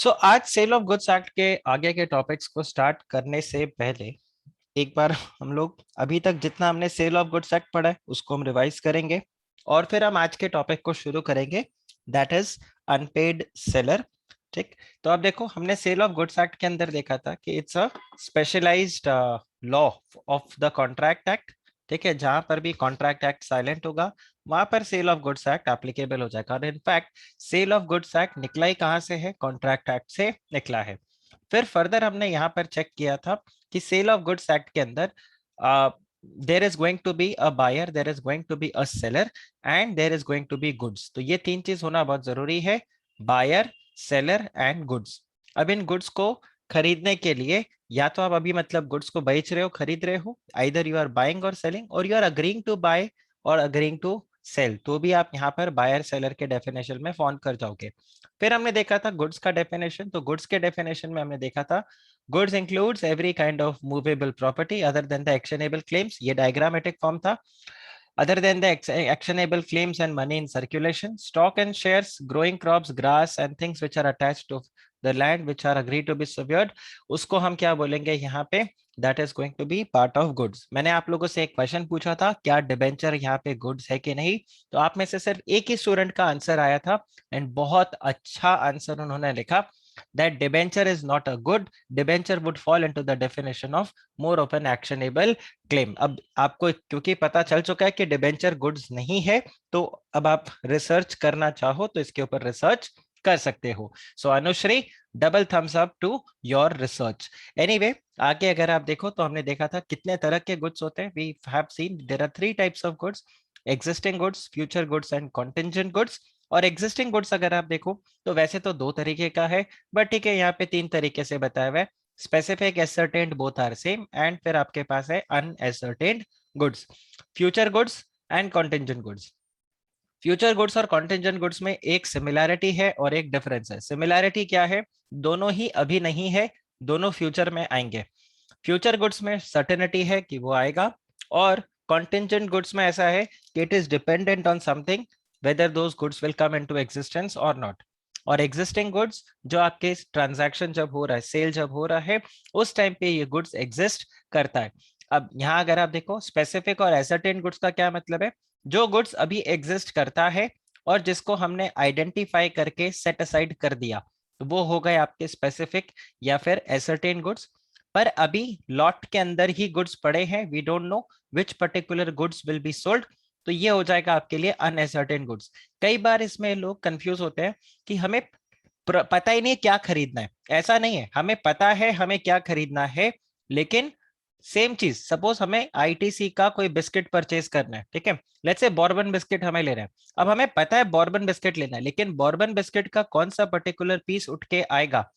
आज cell of goods act के आगे के टॉपिक्स को स्टार्ट करने से पहले एक बार हम लोग अभी तक जितना हमने सेल ऑफ गुड्स एक्ट पढ़ा है उसको हम रिवाइज करेंगे और फिर हम आज के टॉपिक को शुरू करेंगे, दैट इज अनपेड सेलर। ठीक। तो अब देखो, हमने सेल ऑफ गुड्स एक्ट के अंदर देखा था कि it's a specialized law of the contract act. ठीक है, जहां पर भी कॉन्ट्रैक्ट एक्ट साइलेंट होगा वहां पर sale of goods act applicable हो जाएगा। और in fact sale of goods act निकला ही कहां से है? कॉन्ट्रैक्ट एक्ट से निकला है। फिर फर्दर हमने यहाँ पर चेक किया था कि सेल ऑफ गुड्स एक्ट के अंदर there is going to be a buyer, there is going to be a seller and there is going to be goods. तो ये तीन चीज होना बहुत जरूरी है, बायर, सेलर एंड गुड्स। अब इन गुड्स को खरीदने के लिए या तो आप अभी मतलब गुड्स को बेच रहे हो, खरीद रहे हो, आइदर यू आर बाइंग और सेलिंग, और you are agreeing to buy और अग्रीइंग टू सेल, तो भी आप यहाँ पर बायर सेलर के डेफिनेशन में फॉल कर जाओगे। फिर हमने देखा था गुड्स का डेफिनेशन। तो गुड्स के डेफिनेशन में हमने देखा था goods includes every kind of movable property other than the actionable claims. ये डायग्रामेटिक फॉर्म था। other than the actionable claims and money in circulation, stock and shares, growing crops, grass and things which are attached to the land which are agreed to be severed, उसको हम क्या बोलेंगे यहाँ पे? That is going to be part of goods। मैंने आप लोगों से एक क्वेश्चन पूछा था, क्या डिबेंचर यहाँ पे गुड्स है कि नहीं? तो आप में से सिर्फ एक ही स्टूडेंट का आंसर आया था एंड बहुत अच्छा आंसर उन्होंने लिखा, that debenture is not a good, debenture would fall into the definition of more of an actionable claim. अब आपको क्योंकि पता चल चुका है कि डिबेंचर गुड्स नहीं है, तो अब आप रिसर्च करना चाहो तो इसके ऊपर रिसर्च कर सकते हो। So Anushree, double thumbs up to your research. Anyway, आगे अगर आप देखो तो हमने देखा था कितने तरह के गुड्स होते हैं। We have seen there are three types of goods, existing goods, future goods and contingent goods. और एग्जिस्टिंग गुड्स अगर आप देखो तो वैसे तो दो तरीके का है, बट ठीक है, यहाँ पे तीन तरीके से बताया हुआ है। Specific, ascertained, both are same, and फिर आपके पास है unascertained goods. Future goods and contingent goods. Future goods और कॉन्टिंजेंट गुड्स में एक सिमिलैरिटी है और एक डिफरेंस है। सिमिलैरिटी क्या है? दोनों ही अभी नहीं है, दोनों फ्यूचर में आएंगे। फ्यूचर गुड्स में सर्टेनिटी है कि वो आएगा, और कॉन्टिंजेंट गुड्स में ऐसा है कि it is dependent on something whether those goods will come into existence और नॉट। और एग्जिस्टिंग गुड्स, जो आपके ट्रांजैक्शन जब हो रहा है, सेल जब हो रहा है, उस टाइम पे ये गुड्स एग्जिस्ट करता है। अब यहाँ अगर आप देखो, स्पेसिफिक और एसर्टेन गुड्स का क्या मतलब है? जो गुड्स अभी एग्जिस्ट करता है और जिसको हमने आइडेंटिफाई करके सेट असाइड कर दिया, तो वो हो गए आपके स्पेसिफिक या फिर एसर्टेन गुड्स। पर अभी लॉट के अंदर ही गुड्स पड़े हैं, we don't know which particular goods will be sold, तो ये हो जाएगा आपके लिए अनएसर्टेन गुड्स। कई बार इसमें लोग कंफ्यूज होते हैं कि हमें पता ही नहीं क्या खरीदना है। ऐसा नहीं है, हमें पता है हमें क्या खरीदना है, लेकिन सेम चीज, सपोज हमें आईटीसी का कोई बिस्किट परचेज करना है, ठीक है, लेट्स से बॉर्बन बिस्किट हमें ले रहे हैं। अब हमें पता है बॉर्बन बिस्किट लेना है, लेकिन बॉर्बन बिस्किट का कौन सा पर्टिकुलर पीस उठ के आएगा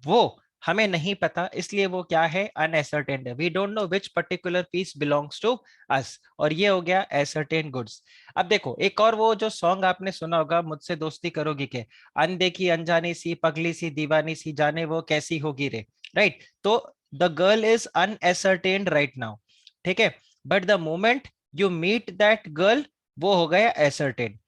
वो हमें नहीं पता, इसलिए वो क्या है? अनएसर्टेन्ड है। We don't know which particular piece belongs to us, और ये हो गया एसर्टेन गुड्स। अब देखो, एक और वो जो सॉन्ग आपने सुना होगा, मुझसे दोस्ती करोगी के, अनदेखी अनजानी सी पगली सी दीवानी सी जाने वो कैसी होगी रे, राइट? तो the girl is unascertained right now, ठीक है, but the moment you meet that girl, वो हो गया एसर्टेन,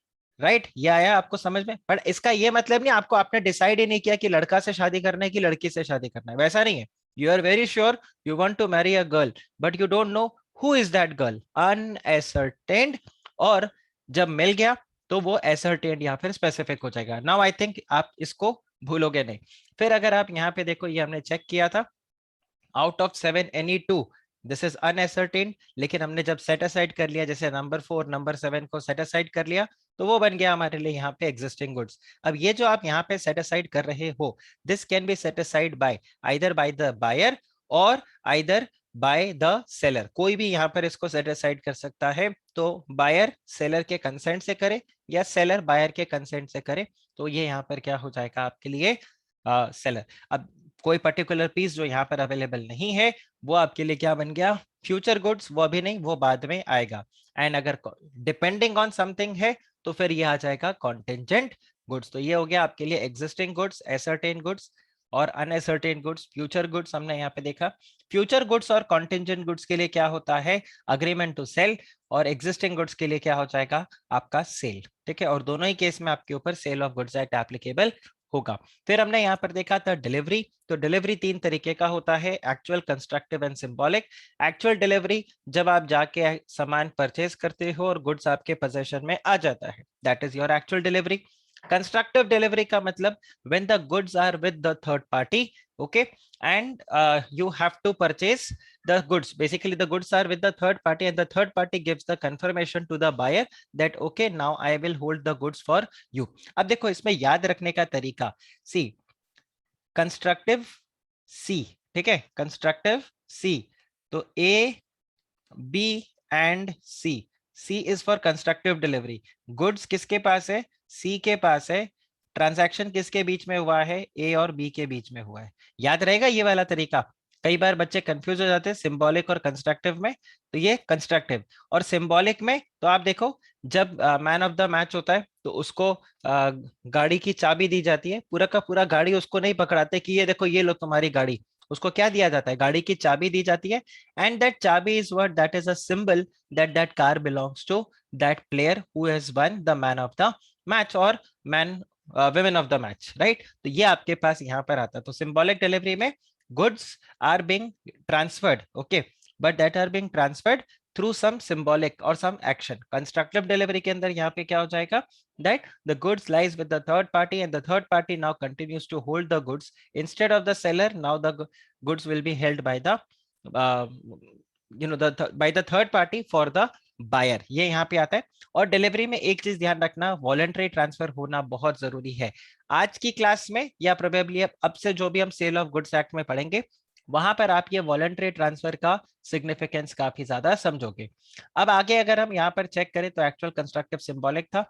राइट? ये आया आपको समझ में? पर इसका ये मतलब नहीं आपको, आपने डिसाइड ही नहीं किया कि लड़का से शादी करना है कि लड़की से शादी करना है, वैसा नहीं है। You are very sure you want to marry a girl, but you don't know who is that girl, unascertained. और जब मिल गया तो वो एसर्टेन्ड या फिर स्पेसिफिक हो जाएगा। नाउ आई थिंक आप इसको भूलोगे नहीं। फिर अगर आप यहाँ पे देखो, ये हमने चेक किया था, out of 7 any 2, this is unascertain, लेकिन हमने जब सेट असाइड कर लिया, जैसे नंबर 4 नंबर 7 को सेट असाइड कर लिया, तो वो बन गया हमारे लिए यहाँ पे एग्जिस्टिंग गुड्स। अब ये जो आप यहाँ पे सेट असाइड कर रहे हो, this can be set aside by either by the buyer और आइदर बाय द सेलर। कोई भी यहाँ पर इसको सेट असाइड कर सकता है, तो बायर सेलर के कंसेंट से करे या सेलर बायर के कंसेंट से करे, तो ये यहाँ पर क्या हो जाएगा आपके लिए? सेलर। अब कोई पर्टिकुलर पीस जो यहाँ पर अवेलेबल नहीं है, वो आपके लिए क्या बन गया? Future goods. वो अभी नहीं, वो बाद में आएगा। एंड अगर डिपेंडिंग ऑन समथिंग है तो फिर ये आ जाएगा कॉन्टेंजेंट गुड्स। तो ये हो गया आपके लिए एग्जिस्टिंग गुड्स, एसर्टेन गुड्स और अनएसर्टेन गुड्स। फ्यूचर गुड्स हमने यहाँ पे देखा। फ्यूचर गुड्स और कॉन्टेंजेंट गुड्स के लिए क्या होता है? Agreement to sell. और एग्जिस्टिंग गुड्स के लिए क्या हो जाएगा? आपका सेल, ठीक है। और दोनों ही केस में आपके ऊपर sale of goods act applicable होगा। फिर हमने यहाँ पर देखा था डिलीवरी। तो डिलीवरी तीन तरीके का होता है, actual, constructive and symbolic. Actual delivery जब आप जाके सामान परचेज करते हो और गुड्स आपके पोजेशन में आ जाता है, that is your actual delivery. Constructive delivery का मतलब when the goods are with the third party, okay, and you have to purchase the goods. Basically the goods are with the third party and the third party gives the confirmation to the buyer that okay, now I will hold the goods for you. अब देखो इसमें याद रखने का तरीका, सी constructive सी, ठीक है, constructive C, तो A B and C, C is for constructive delivery, goods किसके पास है, सी के पास है, ट्रांजैक्शन किसके बीच में हुआ है, ए और बी के बीच में हुआ है। याद रहेगा ये वाला तरीका, कई बार बच्चे कंफ्यूज हो जाते हैं सिंबॉलिक और कंस्ट्रक्टिव में। तो ये कंस्ट्रक्टिव और सिंबॉलिक में, तो आप देखो जब मैन ऑफ द मैच होता है तो उसको गाड़ी की चाबी दी जाती है, पूरा का पूरा गाड़ी उसको नहीं पकड़ाते कि ये देखो ये लो तुम्हारी गाड़ी, उसको क्या दिया जाता है, गाड़ी की चाबी दी जाती है, and that चाबी is what, that is a symbol that that car belongs to that player who has won the man of the match or man women of the match, right? तो ये आपके पास यहाँ पर आता है। तो symbolic delivery में goods are being transferred, okay, but that are being transferred through some symbolic or some action. Constructive delivery के अंदर यहाँ पे क्या हो जाएगा, that the goods lies with the third party and the third party now continues to hold the goods instead of the seller. Now the goods will be held by the uh, by the third party for the buyer, ये यहाँ पे आता है। और delivery में एक चीज ध्यान रखना, वॉलंटरी ट्रांसफर होना बहुत जरूरी है। आज की क्लास में या प्रोबेबली अब से जो भी हम सेल ऑफ गुड्स एक्ट में पढ़ेंगे, वहां पर आप ये वॉलंटरी ट्रांसफर का सिग्निफिकेंस काफी ज्यादा समझोगे। अब आगे अगर हम यहाँ पर चेक करें तो एक्चुअल, कंस्ट्रक्टिव, सिंबॉलिक था।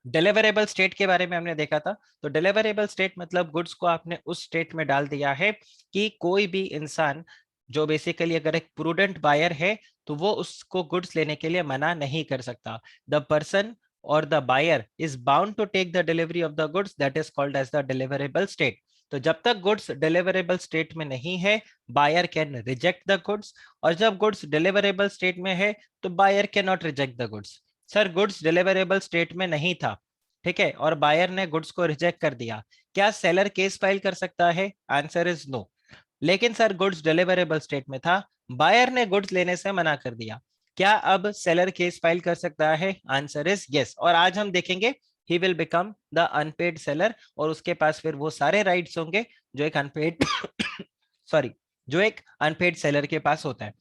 डिलीवरेबल स्टेट के बारे में हमने देखा था। तो डिलीवरेबल स्टेट मतलब गुड्स को आपने उस स्टेट में डाल दिया है कि कोई भी इंसान जो बेसिकली अगर एक प्रूडेंट बायर है तो वो उसको गुड्स लेने के लिए मना नहीं कर सकता। द पर्सन और the buyer is bound to take the delivery of the goods, that is called as the deliverable state. तो जब तक गुड्स डिलीवरेबल स्टेट में नहीं है, buyer can reject the goods, और जब गुड्स डिलीवरेबल स्टेट में है तो buyer can not reject the goods. Sir goods deliverable state में नहीं था, ठीक है, और बायर ने गुड्स को रिजेक्ट कर दिया, क्या सेलर केस फाइल कर सकता है? Answer is no. लेकिन सर गुड्स डिलीवरेबल स्टेट में था, बायर ने गुड्स लेने से मना कर दिया, क्या अब सेलर केस फाइल कर सकता है? Answer is yes. और आज हम देखेंगे he will become the unpaid seller, और उसके पास फिर वो सारे राइट्स होंगे जो एक अनपेड सॉरी, जो एक अनपेड सेलर के पास होता है।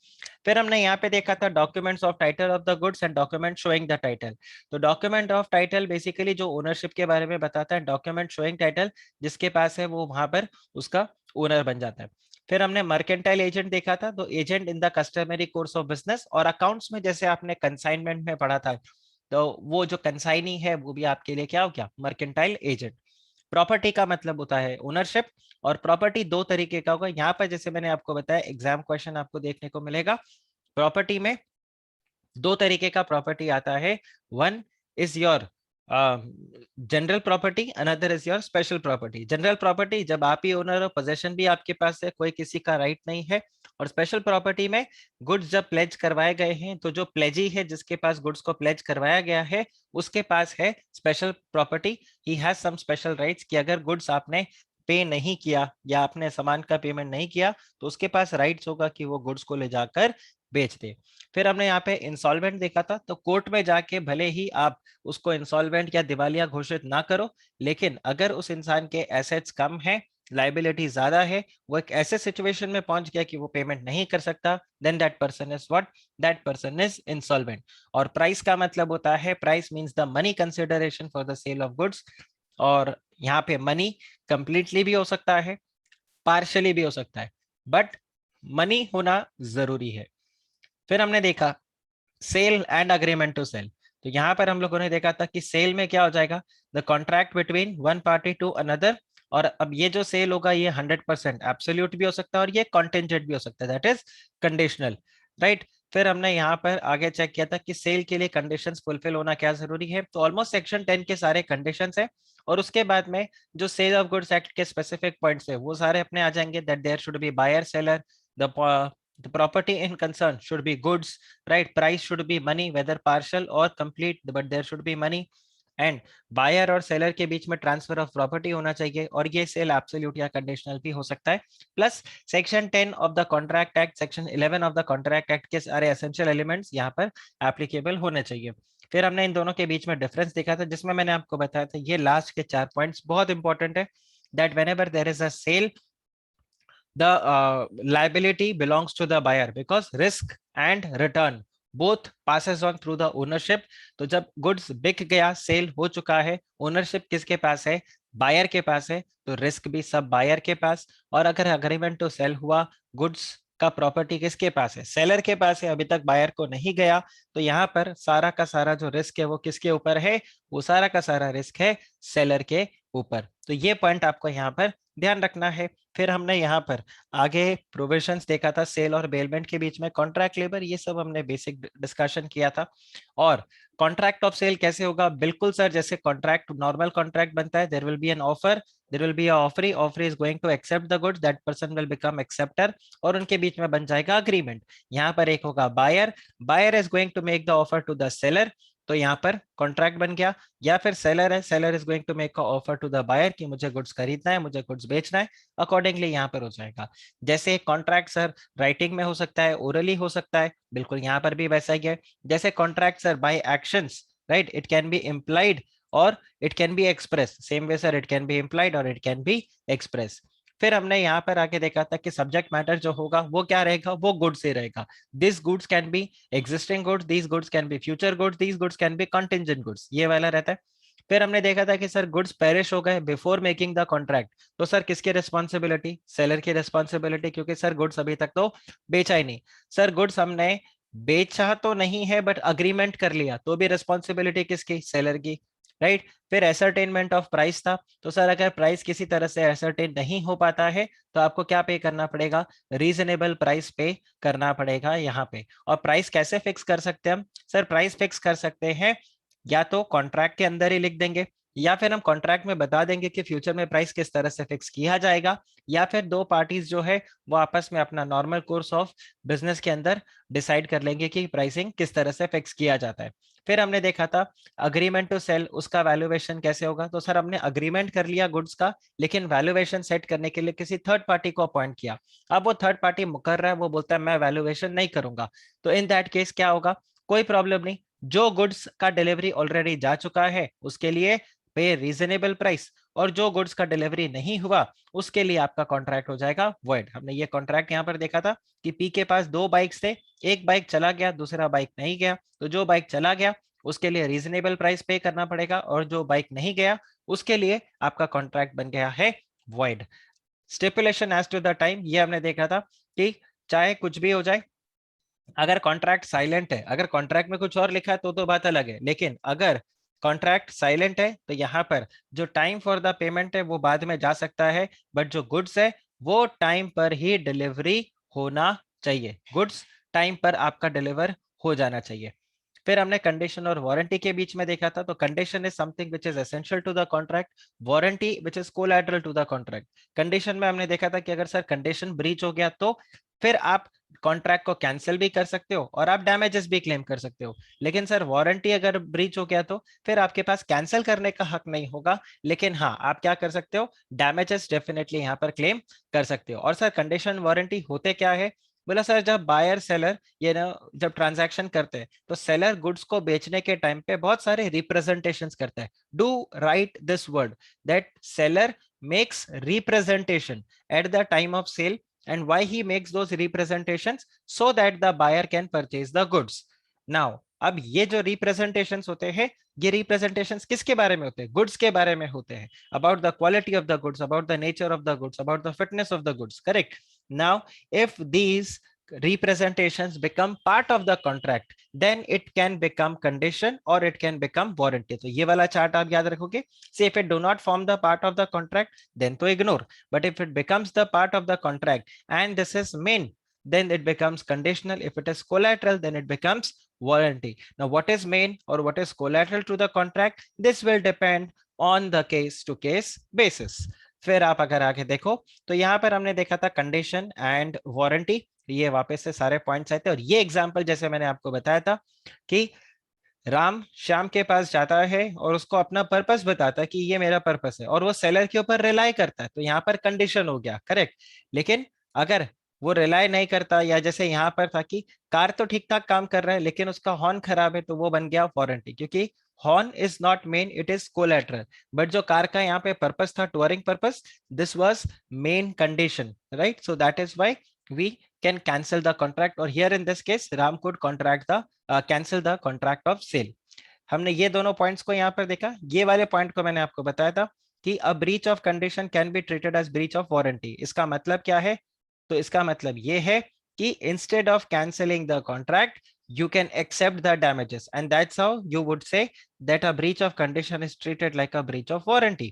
फिर हमने यहाँ पे देखा था documents of title of the goods and document showing the title. तो डॉक्यूमेंट ऑफ टाइटल बेसिकली जो ओनरशिप के बारे में बताता है, डॉक्यूमेंट शोइंग टाइटल जिसके पास है वो वहां पर उसका ओनर बन जाता है। फिर हमने मर्केंटाइल एजेंट देखा था, तो agent in the customary course of business, और अकाउंट्स में जैसे आपने कंसाइनमेंट में पढ़ा था, तो वो जो कंसाइनी है वो भी आपके लिए क्या हो गया, मर्केंटाइल एजेंट। प्रॉपर्टी का मतलब होता है ओनरशिप, और प्रॉपर्टी दो तरीके का होगा, यहाँ पर जैसे मैंने आपको बताया एग्जाम क्वेश्चन आपको देखने को मिलेगा। प्रॉपर्टी में दो तरीके का प्रॉपर्टी आता है, one is your general property, another is your special property. General property जब आप ही ओनर हो, पोजेशन भी आपके पास है, कोई किसी का राइट नहीं है। और स्पेशल प्रॉपर्टी में गुड्स जब प्लेज करवाए गए हैं तो जो प्लेजी है, जिसके पास गुड्स को प्लेज करवाया गया है, उसके पास है special property, he has some special rights, कि अगर गुड्स आपने पे नहीं किया या आपने सामान का पेमेंट नहीं किया तो उसके पास राइट्स होगा कि वो गुड्स को ले जाकर बेच दे। फिर हमने यहाँ पे इंसॉल्वेंट देखा था, तो कोर्ट में जाके भले ही आप उसको इंसॉल्वेंट या दिवालिया घोषित ना करो, लेकिन अगर उस इंसान के एसेट्स कम है, लाइबिलिटी ज्यादा है, वो एक ऐसे सिचुएशन में पहुंच गया कि वो पेमेंट नहीं कर सकता, then that person is what, that person is insolvent. और प्राइस का मतलब होता है, price means the money consideration for the sale of goods, और यहाँ पे मनी कंप्लीटली भी हो सकता है, पार्शली भी हो सकता है, बट मनी होना जरूरी है। फिर हमने देखा sale and agreement to sell. तो यहाँ पर हम लोगों ने देखा था कि सेल में क्या हो जाएगा, the contract between one party to another, और अब ये जो सेल होगा ये 100% एब्सोल्यूट भी हो सकता है और ये कॉन्टेंजेंट भी हो सकता है, दैट इज कंडीशनल, राइट। फिर हमने यहाँ पर आगे चेक किया था कि सेल के लिए कंडीशंस फुलफिल होना क्या जरूरी है, तो ऑलमोस्ट सेक्शन 10 के सारे कंडीशंस है। और उसके बाद में जो सेल ऑफ गुड्स एक्ट के स्पेसिफिक पॉइंट्स है वो सारे अपने आ जाएंगे, that there should be buyer seller, the property in concern should be goods, right? Price should be money, whether partial or complete, but there should be money. And buyer और seller के बीच में ट्रांसफर ऑफ प्रॉपर्टी होना चाहिए, और ये cell absolute या conditional भी हो सकता है। Plus section 10 of the contract act, section 11 of the contract act के सारे एसेंशियल एलिमेंट्स यहाँ पर एप्लीकेबल होने चाहिए। फिर हमने इन दोनों के बीच में डिफरेंस देखा था, जिसमें मैंने आपको बताया था ये लास्ट के 4 पॉइंट्स बहुत इंपॉर्टेंट है। That whenever there is a sale, the liability belongs to the buyer because risk and return both passes on through the ownership। तो जब गुड्स बिक गया, सेल हो चुका है, ओनरशिप किसके पास है? बायर के पास है, तो रिस्क भी सब बायर के पास। और अगर अग्रीमेंट टू सेल हुआ, गुड्स का प्रॉपर्टी किसके पास है? सेलर के पास है, अभी तक बायर को नहीं गया, तो यहाँ पर सारा का सारा जो रिस्क है वो किसके ऊपर है? वो सारा का सारा रिस्क है सेलर के ऊपर। तो ये पॉइंट आपको यहाँ पर ध्यान रखना है। फिर हमने यहाँ पर आगे प्रोविजंस देखा था, सेल और बेलमेंट के बीच में कॉन्ट्रैक्ट लेबर, ये सब हमने बेसिक डिस्कशन किया था। और कॉन्ट्रैक्ट ऑफ सेल कैसे होगा? बिल्कुल सर, जैसे कॉन्ट्रैक्ट नॉर्मल कॉन्ट्रैक्ट बनता है, there will be an offer, there will be a offeree, offeree is going to accept the goods, that person will become acceptor, और उनके बीच में बन जाएगा अग्रीमेंट। यहाँ पर एक होगा buyer, buyer is going to make the offer to the seller, तो यहाँ पर कॉन्ट्रैक्ट बन गया। या फिर सेलर है, seller is going to make a offer to the buyer कि मुझे गुड्स खरीदना है, मुझे गुड्स बेचना है, अकॉर्डिंगली यहाँ पर हो जाएगा। जैसे कॉन्ट्रैक्ट सर राइटिंग में हो सकता है, ओरली हो सकता है, बिल्कुल यहाँ पर भी वैसा ही है। जैसे contract sir by actions, right, it can be implied और it can be express, same way sir it can be implied और इट कैन बी एक्सप्रेस। फिर हमने यहाँ पर आके देखा था कि सब्जेक्ट मैटर जो होगा वो क्या रहेगा? वो गुड्स से रहेगा। This goods can be existing goods, these goods can be future goods, these goods can be contingent goods, ये वाला रहता है। फिर हमने देखा था कि सर गुड्स पेरिश हो गए बिफोर मेकिंग द कॉन्ट्रैक्ट, तो सर किसकी रिस्पॉन्सिबिलिटी? सेलर की रिस्पॉन्सिबिलिटी, क्योंकि सर गुड्स अभी तक तो बेचा ही नहीं। सर गुड्स हमने बेचा तो नहीं है बट अग्रीमेंट कर लिया, तो भी रिस्पॉन्सिबिलिटी किसकी? सेलर की, राइट। फिर एसरटेनमेंट ऑफ प्राइस था, तो सर अगर प्राइस किसी तरह से एसरटेन नहीं हो पाता है तो आपको क्या पे करना पड़ेगा? रीजनेबल प्राइस पे करना पड़ेगा यहाँ पे। और प्राइस कैसे फिक्स कर सकते हैं हम? सर प्राइस फिक्स कर सकते हैं या तो कॉन्ट्रैक्ट के अंदर ही लिख देंगे, या फिर हम कॉन्ट्रैक्ट में बता देंगे कि फ्यूचर में प्राइस किस तरह से फिक्स किया जाएगा, या फिर दो पार्टीज जो है वो आपस में अपना नॉर्मल कोर्स ऑफ बिजनेस के अंदर डिसाइड कर लेंगे कि प्राइसिंग किस तरह से फिक्स किया जाता है। फिर हमने देखा था अग्रीमेंट टू सेल, उसका वैल्यूएशन कैसे होगा? तो सर हमने अग्रीमेंट कर लिया गुड्स का, लेकिन वैल्यूएशन सेट करने के लिए किसी थर्ड पार्टी को अपॉइंट किया। अब वो थर्ड पार्टी मुकर रहा है, वो बोलता है मैं वैल्यूएशन नहीं करूंगा, तो इन दैट केस क्या होगा? कोई प्रॉब्लम नहीं, जो गुड्स का डिलीवरी ऑलरेडी जा चुका है उसके लिए पे रीजनेबल प्राइस, और जो गुड्स का डिलीवरी नहीं हुआ उसके लिए आपका कॉन्ट्रैक्ट हो जाएगा वॉइड। हमने ये कॉन्ट्रैक्ट यहाँ पर देखा था कि पी के पास दो बाइक्स थे, एक बाइक चला गया, दूसरा बाइक नहीं गया, तो जो बाइक चला गया उसके लिए रीजनेबल प्राइस पे करना पड़ेगा, और जो बाइक नहीं गया उसके लिए आपका कॉन्ट्रैक्ट बन गया है void. Stipulation as to the time, ये हमने देखा था कि चाहे कुछ भी हो जाए, अगर कॉन्ट्रैक्ट साइलेंट है, अगर कॉन्ट्रैक्ट में कुछ और लिखा है तो बात अलग है, लेकिन अगर कॉन्ट्रैक्ट साइलेंट है तो यहाँ पर जो टाइम फॉर द पेमेंट है वो बाद में जा सकता है, बट जो गुड्स है वो टाइम पर ही डिलीवरी होना चाहिए, गुड्स टाइम पर आपका डिलीवर हो जाना चाहिए। फिर हमने कंडीशन और वारंटी के बीच में देखा था, तो condition is something which is essential to the contract, warranty which is collateral to the contract. Condition में हमने देखा था कि अगर सर कंडीशन ब्रीच हो गया तो फिर आप कॉन्ट्रैक्ट को कैंसिल भी कर सकते हो और आप डैमेजेस भी क्लेम कर सकते हो, लेकिन सर वारंटी अगर ब्रीच हो गया तो फिर आपके पास कैंसिल करने का हक नहीं होगा, लेकिन हाँ आप क्या कर सकते हो? डैमेजेस डेफिनेटली यहाँ पर क्लेम कर सकते हो। और सर कंडीशन वारंटी होते क्या है? बोला सर जब बायर सेलर ये ना जब ट्रांजैक्शन करते हैं तो सेलर गुड्स को बेचने के टाइम पे बहुत सारे रिप्रेजेंटेशंस करता है। Do write this word that seller makes representation at the time of sale, and why he makes those representations? So that the buyer can purchase the goods. Now अब ये जो रिप्रेजेंटेशंस होते हैं, ये रिप्रेजेंटेशंस किसके बारे में होते हैं? गुड्स के बारे में होते हैं, about the quality of the goods, about the nature of the goods, about the fitness of the goods, correct. Now if these representations become part of the contract, then it can become condition or it can become warranty। तो ये वाला chart आप याद रखोगे। say if it do not form the part of the contract then to ignore, but if it becomes the part of the contract and this is main, then it becomes conditional, if it is collateral then it becomes warranty। now what is main or what is collateral to the contract, this will depend on the case to case basis। फिर आप अगर आगे देखो तो यहाँ पर हमने देखा था कंडीशन एंड वारंटी, ये वापस से सारे पॉइंट्स आए थे, और ये एग्जांपल जैसे मैंने आपको बताया था कि राम श्याम के पास जाता है और उसको अपना पर्पस बताता है कि ये मेरा पर्पस है, और वो सेलर के ऊपर रिलाई करता है, तो यहाँ पर कंडीशन हो गया, करेक्ट। लेकिन अगर वो रिलाई नहीं करता, या जैसे यहाँ पर था कि कार तो ठीक ठाक काम कर रहा है लेकिन उसका हॉर्न खराब है, तो वो बन गया वारंटी, क्योंकि horn is not main, it is collateral. But जो कार का यहाँ पे पर्पस था, touring purpose, this was main condition, right. So that is why we can cancel the contract, or here in this case Ram could contract the cancel the contract of sale. हमने ये दोनों points को यहाँ पर देखा। ये वाले point को मैंने आपको बताया था कि a breach of condition can be treated as breach of warranty. इसका मतलब क्या है? तो इसका मतलब ये है कि instead of cancelling the contract you can accept the damages, and that's how you would say that a breach of condition is treated like a breach of warranty.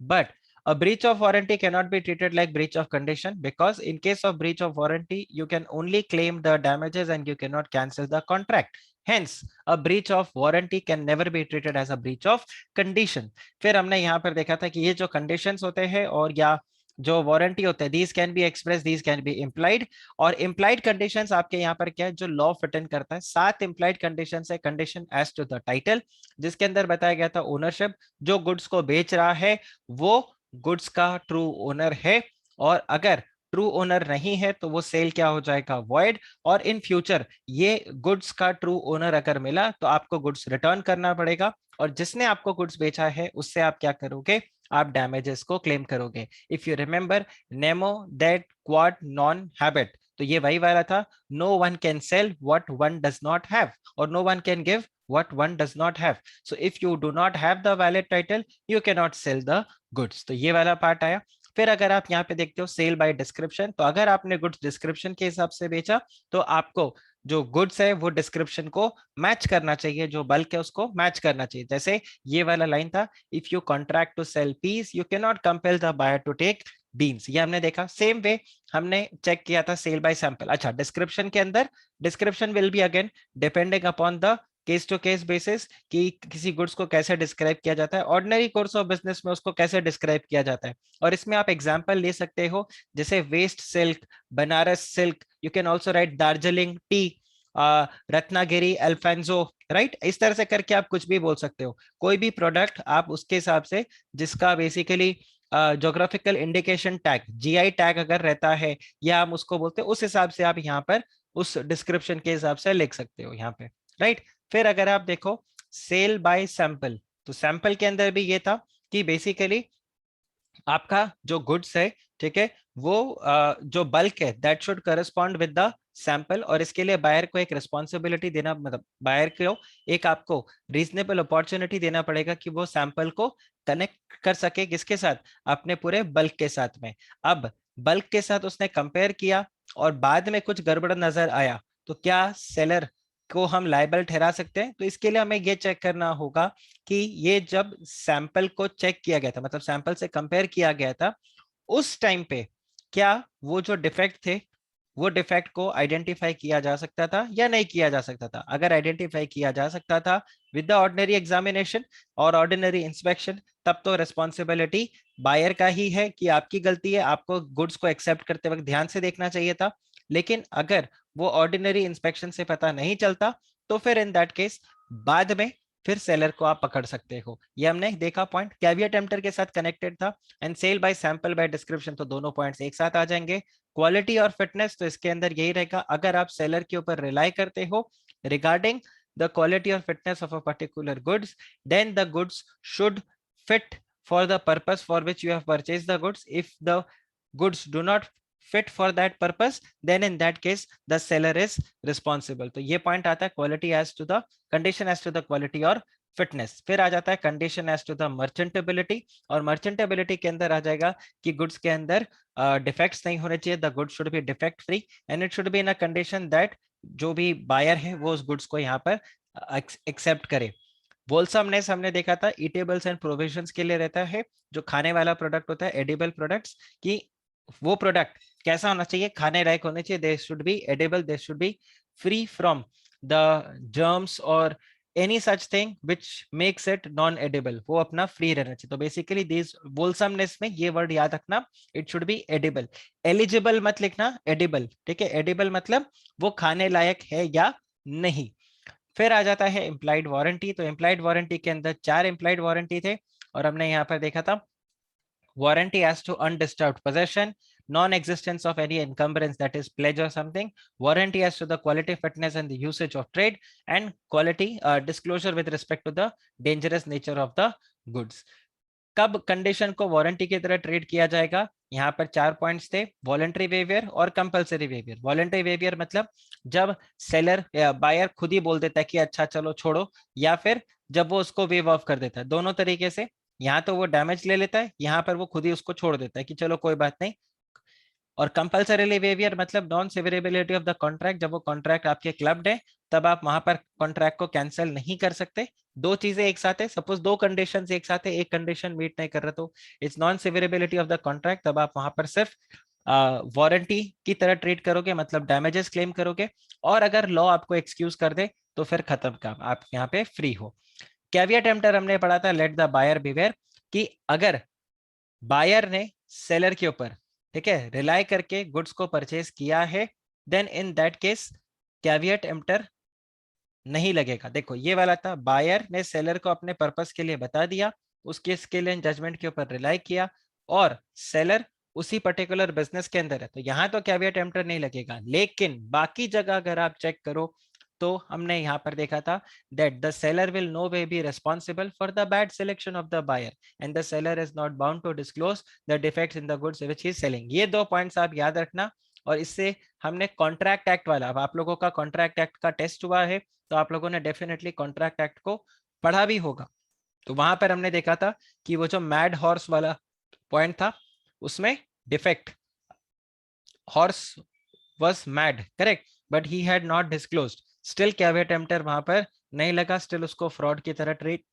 But a breach of warranty cannot be treated like breach of condition, because in case of breach of warranty you can only claim the damages and you cannot cancel the contract. Hence a breach of warranty can never be treated as a breach of condition. फिर हमने यहाँ पर देखा था कि ये जो conditions होते हैं और या जो वारंटी होता है, these can be express, these can be implied. और इम्प्लाइड कंडीशंस आपके यहाँ पर क्या है, जो लॉ फिट इन करता है, 7 इम्प्लाइड कंडीशंस है। Condition as to the title, जिसके अंदर बताया गया था ओनरशिप, जो गुड्स को बेच रहा है वो गुड्स का ट्रू ओनर है, और अगर ट्रू ओनर नहीं है तो वो सेल क्या हो जाएगा, वॉइड। और इन फ्यूचर ये गुड्स का ट्रू ओनर अगर मिला तो आपको गुड्स रिटर्न करना पड़ेगा, और जिसने आपको गुड्स बेचा है उससे आप क्या करोगे, आप डैमेजेस को क्लेम करोगे। If you remember nemo dat quod non habet, तो ये वही वाला था, no one can sell what one does not have, और no one can give what one does not have. So if you do not have the valid title, you cannot sell the goods. तो ये वाला part आया। फिर अगर आप यहाँ पे देखते हो सेल बाय डिस्क्रिप्शन, तो अगर आपने गुड्स डिस्क्रिप्शन के हिसाब से बेचा तो आपको जो गुड्स है वो डिस्क्रिप्शन को मैच करना चाहिए, जो बल्क है उसको मैच करना चाहिए। जैसे ये वाला लाइन था, if you contract to sell peas you can not compel the buyer to take beans. ये हमने देखा। सेम वे हमने चेक किया था सेल बाय सैंपल। अच्छा, डिस्क्रिप्शन के अंदर description will be again depending upon the case to case basis, कि किसी गुड्स को कैसे डिस्क्राइब किया जाता है, ऑर्डिनरी कोर्स ऑफ बिजनेस में उसको कैसे डिस्क्राइब किया जाता है। और इसमें आप एग्जांपल ले सकते हो, जैसे waste silk, Banaras silk, you can also write Darjeeling tea, Ratnagiri alphonso, right. इस तरह से करके आप कुछ भी बोल सकते हो, कोई भी प्रोडक्ट आप उसके हिसाब से, जिसका basically geographical indication tag, GI tag अगर रहता है, या हम उसको बोलते हैं, उस हिसाब से आप यहाँ पर उस डिस्क्रिप्शन के हिसाब से लिख सकते हो यहाँ पे, राइट। फिर अगर आप देखो सेल बाय सैंपल, तो सैंपल के अंदर भी ये था कि बेसिकली आपका जो गुड्स है, ठीक है, वो जो बल्क है that should correspond with the sample, और इसके लिए बायर को एक रिस्पॉन्सिबिलिटी देना, मतलब बायर को एक आपको रीजनेबल अपॉर्चुनिटी देना पड़ेगा कि वो सैंपल को कनेक्ट कर सके किसके साथ, अपने पूरे बल्क के साथ में। अब बल्क के साथ उसने कंपेयर किया और बाद में कुछ गड़बड़ नजर आया, तो क्या सेलर को हम लायबल ठहरा सकते हैं? तो इसके लिए हमें ये चेक करना होगा कि ये जब सैंपल को चेक किया गया था, मतलब सैंपल से कंपेयर किया गया था, उस टाइम पे क्या वो जो डिफेक्ट थे वो डिफेक्ट को आइडेंटिफाई किया जा सकता था या नहीं किया जा सकता था। अगर आइडेंटिफाई किया जा सकता था विद द ऑर्डिनरी एग्जामिनेशन और ऑर्डिनरी इंस्पेक्शन, तब तो रिस्पॉन्सिबिलिटी बायर का ही है कि आपकी गलती है, आपको गुड्स को एक्सेप्ट करते वक्त ध्यान से देखना चाहिए था। लेकिन अगर वो ऑर्डिनरी इंस्पेक्शन से पता नहीं चलता, तो फिर इन दैट केस बाद में फिर सेलर को आप पकड़ सकते हो। ये हमने देखा पॉइंट, कैविएट एम्प्टर के साथ कनेक्टेड था, and sale by sample by description, तो दोनों पॉइंट्स एक साथ आ जाएंगे। क्वालिटी और फिटनेस, तो इसके अंदर यही रहेगा, अगर आप सेलर के ऊपर रिलाई करते हो रिगार्डिंग द क्वालिटी और fitness of a particular goods, then the goods should fit for the purpose for which you have purchased the goods. If the goods do not fit for that purpose, then in that case the seller is responsible. तो ये point आता है quality as to the condition as to the quality और fitness. फिर आ जाता है condition as to the merchantability, और मर्चेंटेबिलिटी के अंदर आ जाएगा कि गुड्स के अंदर डिफेक्ट्स नहीं होने चाहिए, the good should be defect free, and it should be in a condition that जो भी बायर है वो उस गुड्स को यहाँ पर एक्सेप्ट करे। वोलसमनेस हमने देखा था ईटेबल्स एंड प्रोविजंस के लिए रहता है, जो खाने वाला प्रोडक्ट होता है, एडिबल प्रोडक्ट्स, कि वो प्रोडक्ट कैसा होना चाहिए, खाने लायक होने चाहिए, they should be edible, they should be free from the germs और any such thing which makes it non edible, वो अपना फ्री रहना चाहिए। तो बेसिकली दिस वोलसमनेस में ये वर्ड याद रखना, it should be edible. Eligible मत लिखना, एडिबल, ठीक है। एडिबल मतलब वो खाने लायक है या नहीं। फिर आ जाता है इम्प्लाइड वारंटी। तो इम्प्लाइड वारंटी के अंदर 4 इम्प्लाइड वारंटी थे और हमने यहाँ पर देखा था warranty as to undisturbed possession, non-existence of any encumbrance, that is pledge or something, warranty as to the quality, fitness and the usage of trade, and quality disclosure with respect to the dangerous nature of the goods. कब condition को warranty की तरह treat किया जाएगा? यहाँ पर 4 points थे, voluntary waiver और कंपलसरी वेवियर। वॉलंटरी वेवियर मतलब जब सेलर या बायर खुद ही बोल देता है कि अच्छा चलो छोड़ो, या फिर जब वो उसको वेव ऑफ कर देता है, दोनों तरीके से। यहाँ तो वो डैमेज ले लेता है, यहाँ पर वो खुद ही उसको छोड़ देता है कि चलो कोई बात नहीं। और कंपल्सरी वेवियर मतलब non severability of the contract, जब वो कॉन्ट्रैक्ट आपके क्लब्ड है तब आप वहां पर कॉन्ट्रैक्ट को कैंसिल नहीं कर सकते। दो चीजें एक साथ है, सपोज दो कंडीशन एक साथ है, एक कंडीशन मीट नहीं कर रहा तो it's non severability of the contract, तब आप वहां पर सिर्फ वारंटी की तरह ट्रीट करोगे, मतलब डैमेजेस क्लेम करोगे। और अगर लॉ आपको एक्सक्यूज कर दे तो फिर खत्म काम, आप यहाँ पे फ्री हो। कैविएट एम्प्टर हमने पढ़ा था, लेट द बायर बिवेयर, कि अगर बायर ने सेलर के ऊपर, ठीक है, रिलाई करके गुड्स को परचेज किया है, then in that case caveat emptor नहीं लगेगा। देखो ये वाला था, बायर ने सेलर को अपने पर्पस के लिए बता दिया, उस केस के लिए जजमेंट के ऊपर रिलाई किया, और सेलर उसी पर्टिकुलर बिजनेस के अंदर है, तो यहाँ तो कैविएट एम्प्टर नहीं लगेगा। लेकिन बाकी जगह अगर आप चेक करो तो हमने यहाँ पर देखा था that the seller will no way be responsible for the bad selection of the buyer and the seller is not bound to disclose the defects in the goods which he is selling। ये दो points आप याद रखना। और इससे हमने contract act वाला, अब आप लोगों का कॉन्ट्रैक्ट एक्ट का टेस्ट हुआ है तो आप लोगों ने डेफिनेटली कॉन्ट्रैक्ट एक्ट को पढ़ा भी होगा। तो वहां पर हमने देखा था कि वो जो मैड हॉर्स वाला पॉइंट था उसमें defect, horse was mad, correct, but he had not disclosed, still caveat emptor वहां पर नहीं लगा, still उसको फ्रॉड की तरह ट्रीट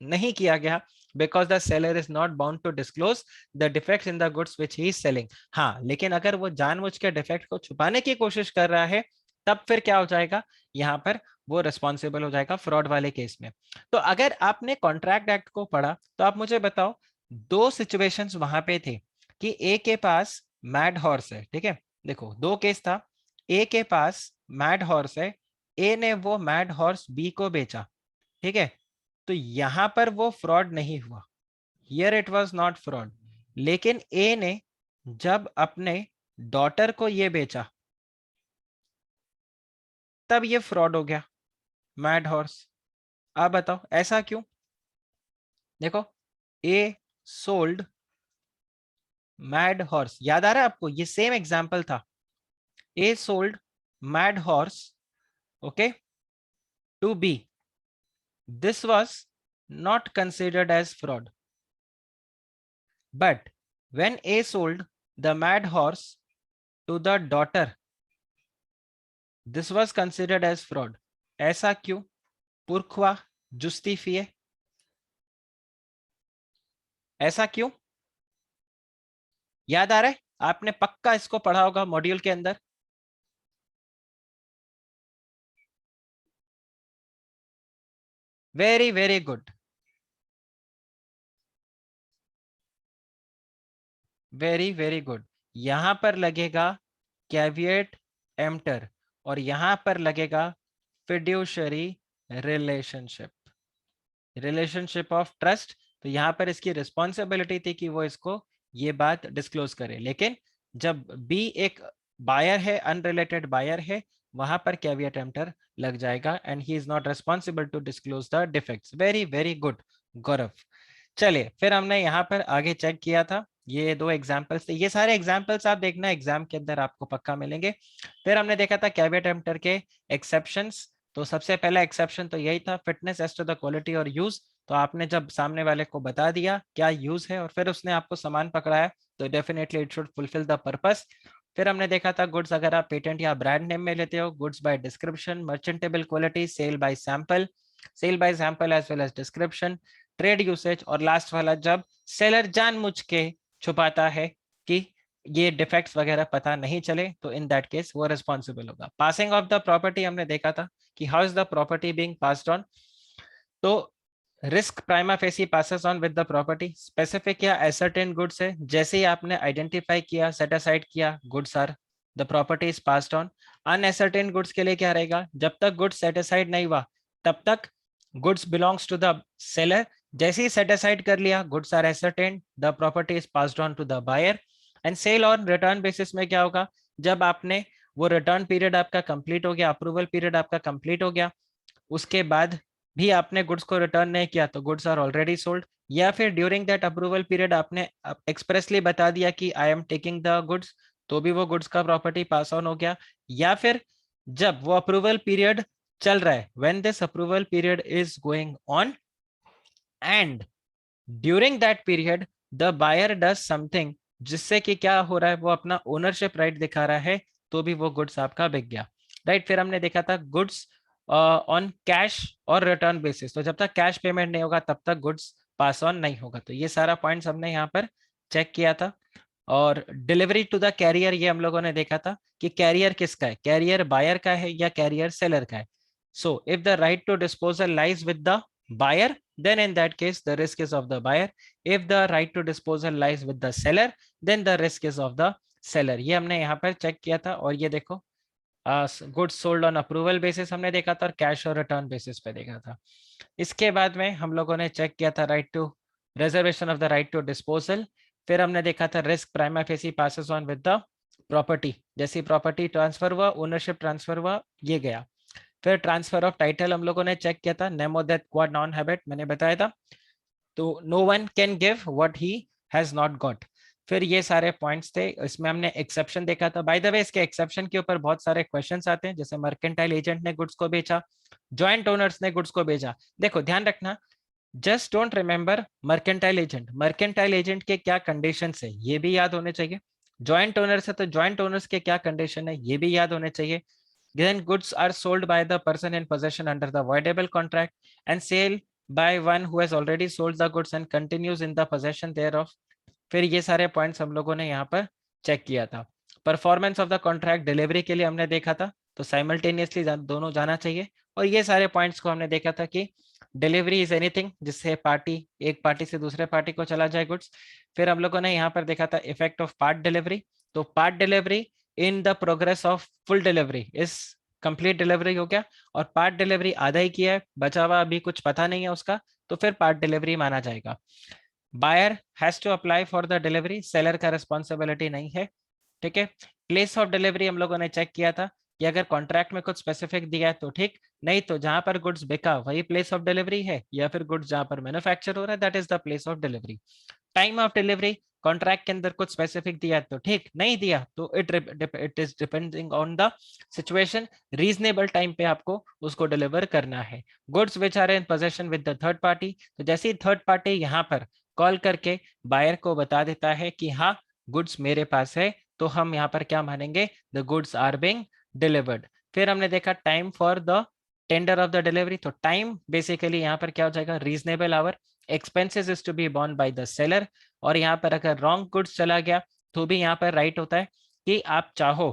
नहीं किया गया, because the seller is not bound to disclose the defects in the goods which he is selling। हाँ, लेकिन अगर वो जानबूझ के डिफेक्ट को छुपाने की कोशिश कर रहा है तब फिर क्या हो जाएगा, यहाँ पर वो रिस्पॉन्सिबल हो जाएगा फ्रॉड वाले केस में। तो अगर आपने कॉन्ट्रैक्ट एक्ट को पढ़ा तो आप मुझे बताओ, दो सिचुएशंस वहां पे थे कि ए के पास मैड हॉर्स है, ठीक है, देखो दो केस था, ए के पास मैड हॉर्स है, ए ने वो मैड हॉर्स बी को बेचा, ठीक है, तो यहां पर वो फ्रॉड नहीं हुआ, here it was not fraud. लेकिन ए ने जब अपने डॉटर को ये बेचा तब ये फ्रॉड हो गया, मैड हॉर्स। आप बताओ ऐसा क्यों? देखो, ए सोल्ड मैड हॉर्स, याद आ रहा है आपको, ये सेम एग्जांपल था, ए sold mad horse, okay, to B, this was not considered as fraud, but when A sold the mad horse to the daughter, this was considered as fraud। ऐसा क्यों? पुरख्वा जुस्टिफिए, ऐसा क्यों? याद आ रहा है? आपने पक्का इसको पढ़ा होगा मॉड्यूल के अंदर। Very very good, very very good. यहां पर लगेगा कैविएट एम्प्टर और यहां पर लगेगा fiduciary relationship, relationship of trust. तो यहाँ पर इसकी रिस्पॉन्सिबिलिटी थी कि वो इसको ये बात डिस्क्लोज करे, लेकिन जब बी एक बायर है, अनरिलेटेड बायर है, वहां पर कैविएट एम्प्टर लग जाएगा and he is not responsible to disclose the defects. Very very good Gaurav. चलिए फिर हमने यहाँ पर आगे चेक किया था, ये दो एग्जाम्पल्स थे, ये सारे एग्जाम्पल्स आप देखना एग्जाम के अंदर आपको पक्का मिलेंगे। फिर हमने देखा था कैविएट एम्प्टर के एक्सेप्शंस। तो सबसे पहला एक्सेप्शन तो यही था, fitness as to the quality और यूज। तो आपने जब सामने वाले को बता दिया क्या यूज है और फिर उसने आपको सामान पकड़ाया तो definitely it should fulfil the purpose. फिर हमने देखा था गुड्स अगर आप पेटेंट या ब्रांड नेम में लेते हो, goods by description, merchantable quality, sale by sample, sale by sample as well as description, trade usage, और लास्ट वाला जब सेलर जानबूझ के छुपाता है कि ये डिफेक्ट्स वगैरह पता नहीं चले तो इन दैट केस वो रिस्पॉन्सिबल होगा। पासिंग ऑफ द प्रॉपर्टी हमने देखा था कि how is the property being passed on. तो risk prima facie passes on with the property, specific या एसर्टेन गुड्स है, जैसे ही आपने आइडेंटिफाई किया, सेट असाइड किया, goods are the property is passed on. Unascertain goods के लिए क्या रहेगा, जब तक गुड्स सेट असाइड नहीं हुआ तब तक goods belongs to the seller. जैसे ही सेट असाइड कर लिया, goods are ascertained, the property is passed on to the buyer. And sale और रिटर्न बेसिस में क्या होगा, जब आपने वो रिटर्न पीरियड आपका कंप्लीट हो गया, अप्रूवल पीरियड आपका कंप्लीट हो गया, उसके बाद भी आपने गुड्स को रिटर्न नहीं किया तो गुड्स आर ऑलरेडी सोल्ड। या फिर ड्यूरिंग दैट अप्रूवल पीरियड आपने एक्सप्रेसली बता दिया कि I am taking the goods, तो भी वो गुड्स का प्रॉपर्टी पास ऑन हो गया। या फिर जब वो अप्रूवल पीरियड चल रहा है, when this approval period is going on and during that period the buyer does something, जिससे कि क्या हो रहा है, वो अपना ओनरशिप राइट दिखा रहा है, तो भी वो गुड्स आपका बिक गया। राइट, फिर हमने देखा था गुड्स ऑन कैश और रिटर्न बेसिस, तो जब तक कैश पेमेंट नहीं होगा तब तक गुड्स पास ऑन नहीं होगा। तो ये सारा पॉइंट्स हमने यहाँ पर चेक किया था। और डिलीवरी टू द कैरियर, ये हम लोगों ने देखा था कि कैरियर किसका है, कैरियर बायर का है या कैरियर सेलर का है। So if the right to disposal lies with the buyer, then in that case the risk is of the buyer. If the right to disposal lies with the seller, then the risk is of the seller. ये हमने यहाँ पर check किया था। और ये देखो goods sold on approval basis हमने देखा था और कैश और रिटर्न बेसिस पे देखा था। इसके बाद में हम लोगों ने चेक किया था right to reservation of the right to disposal. फिर हमने देखा था risk prima facie passes on with the property, जैसी प्रॉपर्टी ट्रांसफर हुआ, ओनरशिप ट्रांसफर हुआ, ये गया। फिर ट्रांसफर ऑफ टाइटल हम लोगों ने चेक किया था, nemo dat quod non habet मैंने बताया था। तो no one can give what he has not got. फिर ये सारे पॉइंट्स थे। इसमें हमने एक्सेप्शन देखा था। बाय द वे इसके एक्सेप्शन के ऊपर बहुत सारे क्वेश्चंस आते हैं, जैसे मर्केंटाइल एजेंट ने गुड्स को बेचा, जॉइंट ओनर्स ने गुड्स को बेचा। देखो ध्यान रखना, just don't remember mercantile agent, mercantile agent के क्या कंडीशन है ये भी याद होने चाहिए। जॉइंट ओनर्स है तो जॉइंट ओनर्स के क्या कंडीशन है ये भी याद होने चाहिए। Then goods are sold by the person in possession under the voidable contract and sale by one who has already sold the goods and continues in the possession thereof. फिर ये सारे पॉइंट्स हम लोगों ने यहाँ पर चेक किया था। Performance of the contract delivery के लिए हमने देखा था, तो साइमल्टेनियसली दोनों जाना चाहिए। और ये सारे पॉइंट्स को हमने देखा था कि डिलीवरी इज एनीथिंग जिससे एक पार्टी से दूसरे पार्टी को चला जाए गुड्स। फिर हम लोगों ने यहाँ पर देखा था इफेक्ट ऑफ पार्ट डिलीवरी, तो part delivery in the progress of full delivery is complete delivery हो गया, और पार्ट डिलीवरी आधा ही किया है, बचा हुआ अभी कुछ पता नहीं है उसका, तो फिर पार्ट डिलीवरी माना जाएगा। Buyer has to apply for the delivery, seller का रिस्पॉन्सिबिलिटी नहीं है। ठीक है, प्लेस ऑफ डिलीवरी हम लोगों ने चेक किया था कि अगर कॉन्ट्रैक्ट में कुछ स्पेसिफिक दिया है तो ठीक, नहीं तो जहां पर गुड्स बिका वही प्लेस ऑफ डिलीवरी है, या फिर गुड्स जहां पर मैन्युफैक्चर हो रहा है that is the place of delivery. Time of delivery, contract के अंदर कुछ स्पेसिफिक दिया तो ठीक, नहीं दिया तो it is depending on the situation, reasonable time पे आपको उसको डिलीवर करना है। Goods which are in possession with the third party, तो जैसे ही थर्ड पार्टी यहाँ पर कॉल करके बायर को बता देता है कि हाँ गुड्स मेरे पास है, तो हम यहाँ पर क्या मानेंगे, the goods are being delivered. फिर हमने देखा time for the tender of the delivery, तो टाइम बेसिकली यहाँ पर क्या हो जाएगा, reasonable hour, expenses is to be borne by the seller. और यहाँ पर अगर रॉन्ग गुड्स चला गया तो भी यहाँ पर राइट होता है कि आप चाहो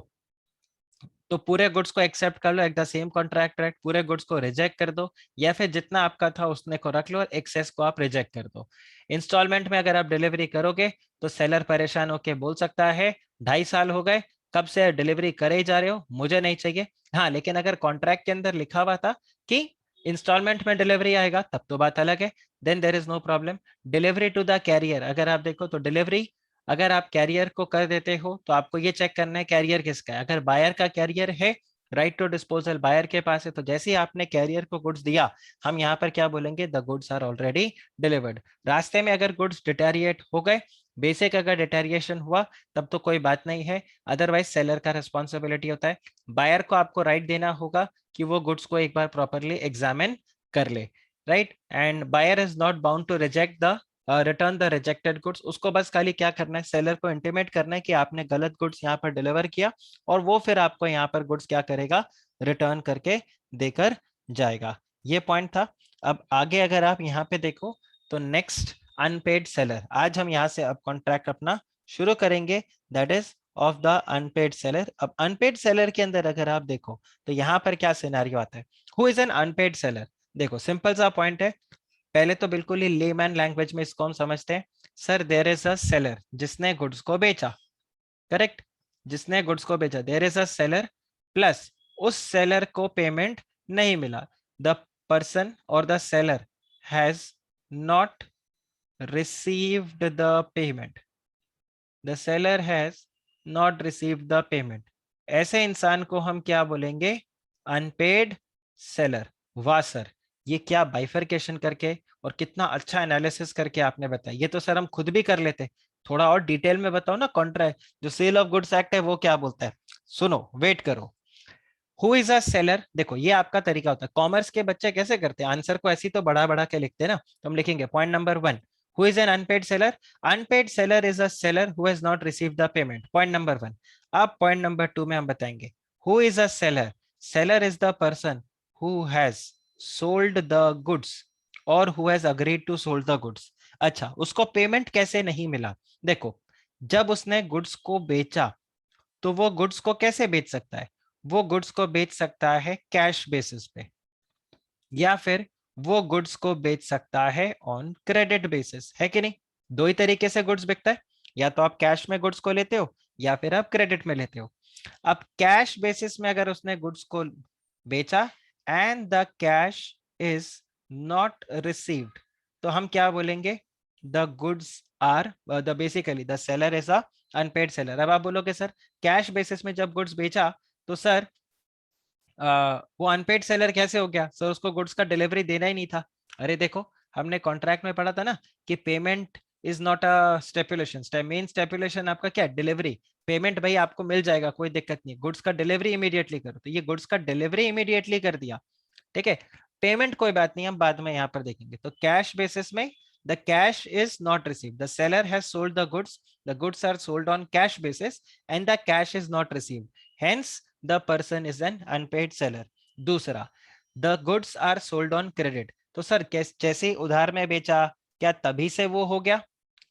तो पूरे गुड्स को एक्सेप्ट कर लो at the same contract rate, पूरे गुड्स को रिजेक्ट कर दो, या फिर जितना आपका था उसने को रख लो और एक्सेस को आप रिजेक्ट कर दो। इंस्टॉलमेंट में अगर आप डिलीवरी करोगे तो सेलर परेशान होके बोल सकता है 2.5 साल हो गए, कब से डिलीवरी करे ही जा रहे हो, मुझे नहीं चाहिए। हाँ, लेकिन अगर कॉन्ट्रैक्ट के अंदर लिखा हुआ था कि इंस्टॉलमेंट में डिलीवरी आएगा तब तो बात अलग है, then there is no problem. Delivery to the carrier, अगर आप देखो तो डिलीवरी अगर आप कैरियर को कर देते हो तो आपको ये चेक करना है कैरियर किसका है। अगर बायर का कैरियर है, राइट टू डिस्पोजल बायर के पास है, तो जैसे ही आपने कैरियर को गुड्स दिया, हम यहाँ पर क्या बोलेंगे, the goods are already delivered. रास्ते में अगर गुड्स डिटेरिएट हो गए, बेसिक अगर डिटेरिएशन हुआ तब तो कोई बात नहीं है, अदरवाइज सेलर का रिस्पॉन्सिबिलिटी होता है। बायर को आपको राइट देना होगा कि वो गुड्स को एक बार प्रॉपरली एग्जामिन कर ले, right. And buyer is not bound to reject the return the rejected goods, उसको बस खाली क्या करना है, सेलर को इंटीमेट करना है कि आपने गलत गुड्स यहाँ पर डिलीवर किया, और वो फिर आपको यहाँ पर गुड्स क्या करेगा, रिटर्न करके देकर जाएगा। ये पॉइंट था। अब आगे अगर आप यहाँ पे देखो तो नेक्स्ट अनपेड सेलर, आज हम यहाँ से अब कॉन्ट्रैक्ट अपना शुरू करेंगे, that is of the unpaid seller. अब अनपेड सेलर के अंदर अगर आप देखो तो यहाँ पर क्या सिनेरियो आता है, who is an unpaid seller. देखो सिंपल सा पॉइंट है, पहले तो बिल्कुल ही लेमैन लैंग्वेज में इसको हम समझते हैं। Sir there is a seller जिसने गुड्स को बेचा, करेक्ट, जिसने गुड्स को बेचा, there is a seller plus उस सेलर को पेमेंट नहीं मिला, the person or the seller has not received the payment. The seller has not received the payment. ऐसे इंसान को हम क्या बोलेंगे? Unpaid seller. वाह सर, ये क्या बाइफरकेशन करके और कितना अच्छा एनालिसिस करके आपने बताया। ये तो सर हम खुद भी कर लेते। थोड़ा और डिटेल में बताओ ना, कॉन्ट्रैक्ट जो सेल ऑफ गुड्स एक्ट है वो क्या बोलता है। सुनो, वेट करो। हु इज अ सेलर, देखो ये आपका तरीका होता है। कॉमर्स के बच्चे कैसे करते हैं, आंसर को ऐसी तो बढ़ा बढ़ा के लिखते हैं ना। तो हम लिखेंगे point number 1, who is an unpaid seller? Unpaid seller is a seller who has not received the payment, point number 1। अब पॉइंट नंबर 2 में हम बताएंगे who is a seller? Seller is the person who has sold the goods और who has agreed to sold the goods. अच्छा, उसको payment कैसे नहीं मिला? देखो, जब उसने गुड्स को बेचा तो वो गुड्स को कैसे बेच सकता है? वो गुड्स को बेच सकता है कैश बेसिस पे, या फिर वो गुड्स को बेच सकता है ऑन क्रेडिट बेसिस, है कि नहीं? दो ही तरीके से गुड्स बिकता है, या तो आप कैश में गुड्स को लेते हो या फिर आप क्रेडिट में लेते हो। अब कैश बेसिस में अगर उसने गुड्स को बेचा and the cash is not received, तो हम क्या बोलेंगे? The goods are the basically the seller is a unpaid seller. अब आप बोलोगे सर कैश बेसिस में जब गुड्स बेचा तो सर वो अनपेड सेलर कैसे हो गया? सर उसको गुड्स का डिलीवरी देना ही नहीं था। अरे देखो, हमने कॉन्ट्रैक्ट में पढ़ा था ना कि payment is not a stipulation. Main stipulation आपका क्या? डिलीवरी। पेमेंट भाई आपको मिल जाएगा, कोई दिक्कत नहीं, गुड्स का डिलीवरी इमीडिएटली करो। तो ये गुड्स का डिलीवरी इमीडिएटली कर दिया, ठीक है। पेमेंट कोई बात नहीं, हम बाद में यहाँ पर देखेंगे। तो कैश बेसिस में the cash is not received, the seller has sold the goods are sold on cash basis and the cash is not received, hence the person is an unpaid seller. दूसरा, the goods are sold on credit. तो sir जैसे उधार में बेचा, क्या तभी से वो हो गया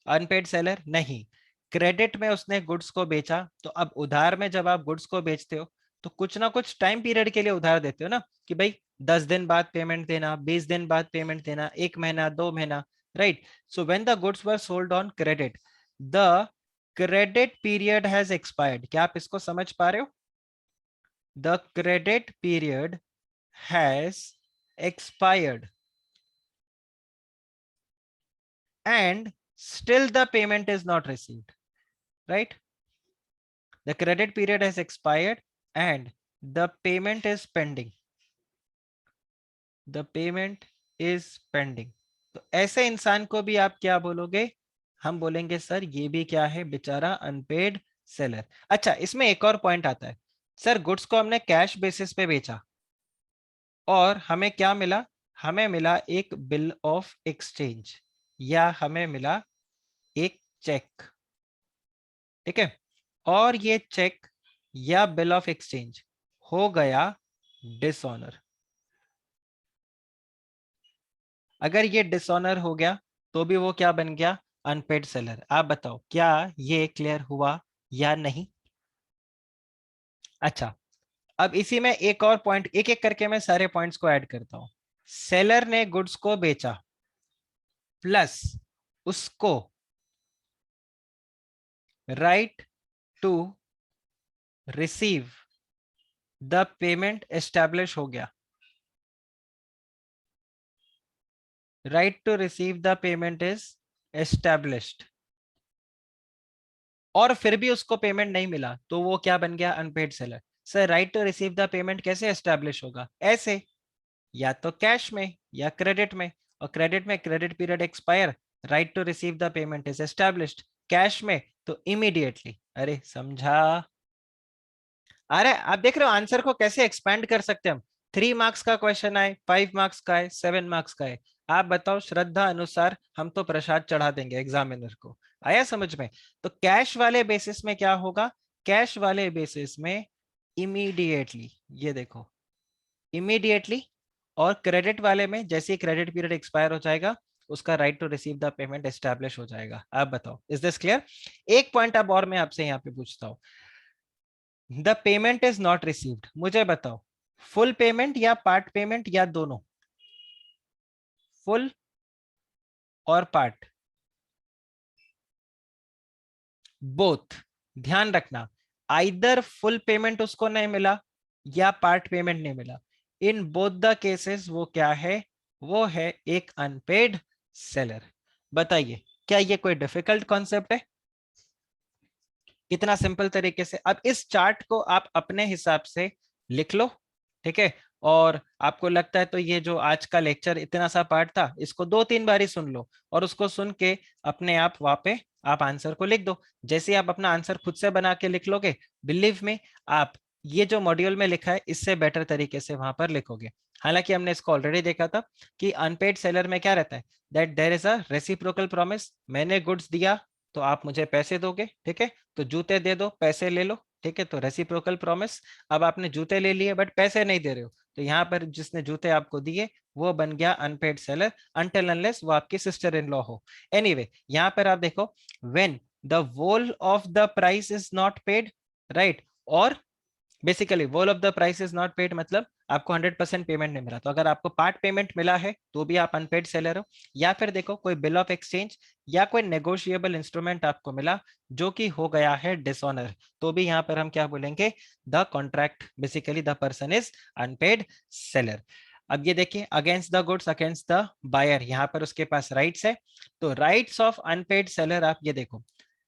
अनपेड सेलर? नहीं, क्रेडिट में उसने गुड्स को बेचा। तो अब उधार में जब आप गुड्स को बेचते हो तो कुछ ना कुछ टाइम पीरियड के लिए उधार देते हो ना, कि भाई 10 दिन बाद पेमेंट देना, 20 दिन बाद पेमेंट देना, 1 महीना, 2 महीना, right? So when the goods were sold on credit, the credit period has expired. क्या आप इसको समझ पा रहे हो? The credit period has expired and still the payment is not received, right? The credit period has expired and the payment is pending. The payment is pending. तो ऐसे इंसान को भी आप क्या बोलोगे? हम बोलेंगे सर ये भी क्या है, बेचारा अनपेड सेलर। अच्छा, इसमें एक और पॉइंट आता है। सर गुड्स को हमने कैश बेसिस पे बेचा और हमें क्या मिला? हमें मिला एक बिल ऑफ एक्सचेंज, या हमें मिला एक चेक, ठीक है। और ये चेक या बिल ऑफ एक्सचेंज हो गया डिसऑनर। अगर ये डिसऑनर हो गया तो भी वो क्या बन गया? Unpaid seller. आप बताओ क्या ये क्लियर हुआ या नहीं? अच्छा, अब इसी में एक और पॉइंट, एक एक करके मैं सारे पॉइंट्स को ऐड करता हूं। सेलर ने गुड्स को बेचा प्लस उसको right to receive the payment establish हो गया। Right to receive the payment is established, और फिर भी उसको पेमेंट नहीं मिला तो वो क्या बन गया? Unpaid seller. Sir right to receive the payment कैसे एस्टैब्लिश होगा? ऐसे, या तो कैश में या क्रेडिट में, और क्रेडिट में credit period expire, right to receive the payment is established. Cash में तो इमीडिएटली। अरे समझा? अरे आप देख रहे हो आंसर को कैसे एक्सपैंड कर सकते हैं हम। 3 मार्क्स का क्वेश्चन आए, 5 मार्क्स का है, 7 मार्क्स का है। आप बताओ, श्रद्धा अनुसार हम तो प्रसाद चढ़ा देंगे एग्जामिनर को। आया समझ में? तो कैश वाले बेसिस में क्या होगा? कैश वाले बेसिस में इमीडिएटली, ये देखो इमीडिएटली। और क्रेडिट वाले में जैसे ही क्रेडिट पीरियड एक्सपायर हो जाएगा उसका right to receive the payment establish हो जाएगा। आप बताओ, इज दिस क्लियर? एक पॉइंट अब और मैं आपसे यहाँ पे पूछता हूँ। The payment is not received, मुझे बताओ फुल पेमेंट या पार्ट पेमेंट या दोनों? फुल और पार्ट? बोथ। ध्यान रखना, आइदर फुल पेमेंट उसको नहीं मिला या पार्ट पेमेंट नहीं मिला। इन बोथ द केसेस वो क्या है, वो है एक अनपेड सेलर। बताइए क्या ये कोई डिफिकल्ट कॉन्सेप्ट है? कितना सिंपल तरीके से। अब इस चार्ट को आप अपने हिसाब से लिख लो, ठीक है। और आपको लगता है तो ये जो आज का लेक्चर इतना सा पार्ट था, इसको 2-3 बार ही सुन लो और उसको सुन के अपने आप वहां पे आप आंसर को लिख दो। जैसे ही आप अपना आंसर खुद से बना के लिख लोगे, बिलीव में आप ये जो मॉड्यूल में लिखा है इससे बेटर तरीके से वहां पर लिखोगे। हालांकि हमने इसको ऑलरेडी देखा था कि अनपेड सेलर में क्या रहता है, that there is a reciprocal promise. मैंने गुड्स दिया तो आप मुझे पैसे दोगे, ठीक है। तो जूते दे दो, पैसे ले लो, ठीक है। तो रेसिप्रोकल प्रॉमिस। अब आपने जूते ले लिए बट पैसे नहीं दे रहे हो, तो यहाँ पर जिसने जूते आपको दिए वो बन गया अनपेड सेलर, अनटिल अनलेस वो आपकी सिस्टर इन लॉ हो। एनीवे यहाँ पर आप देखो, when the whole of the price is not paid, right. और basically whole of the price is not paid मतलब आपको 100% पेमेंट नहीं मिला। तो अगर आपको पार्ट पेमेंट मिला है तो भी आप अनपेड सेलर हो। या फिर देखो कोई बिल ऑफ एक्सचेंज या कोई नेगोशिएबल इंस्ट्रूमेंट आपको मिला जो कि हो गया है डिसऑनर, तो भी यहाँ पर हम क्या बोलेंगे, the contract, basically the person is unpaid seller. अब ये देखिए, against the goods against the buyer, यहाँ पर उसके पास राइट्स है। तो राइट्स ऑफ अनपेड सेलर आप ये देखो,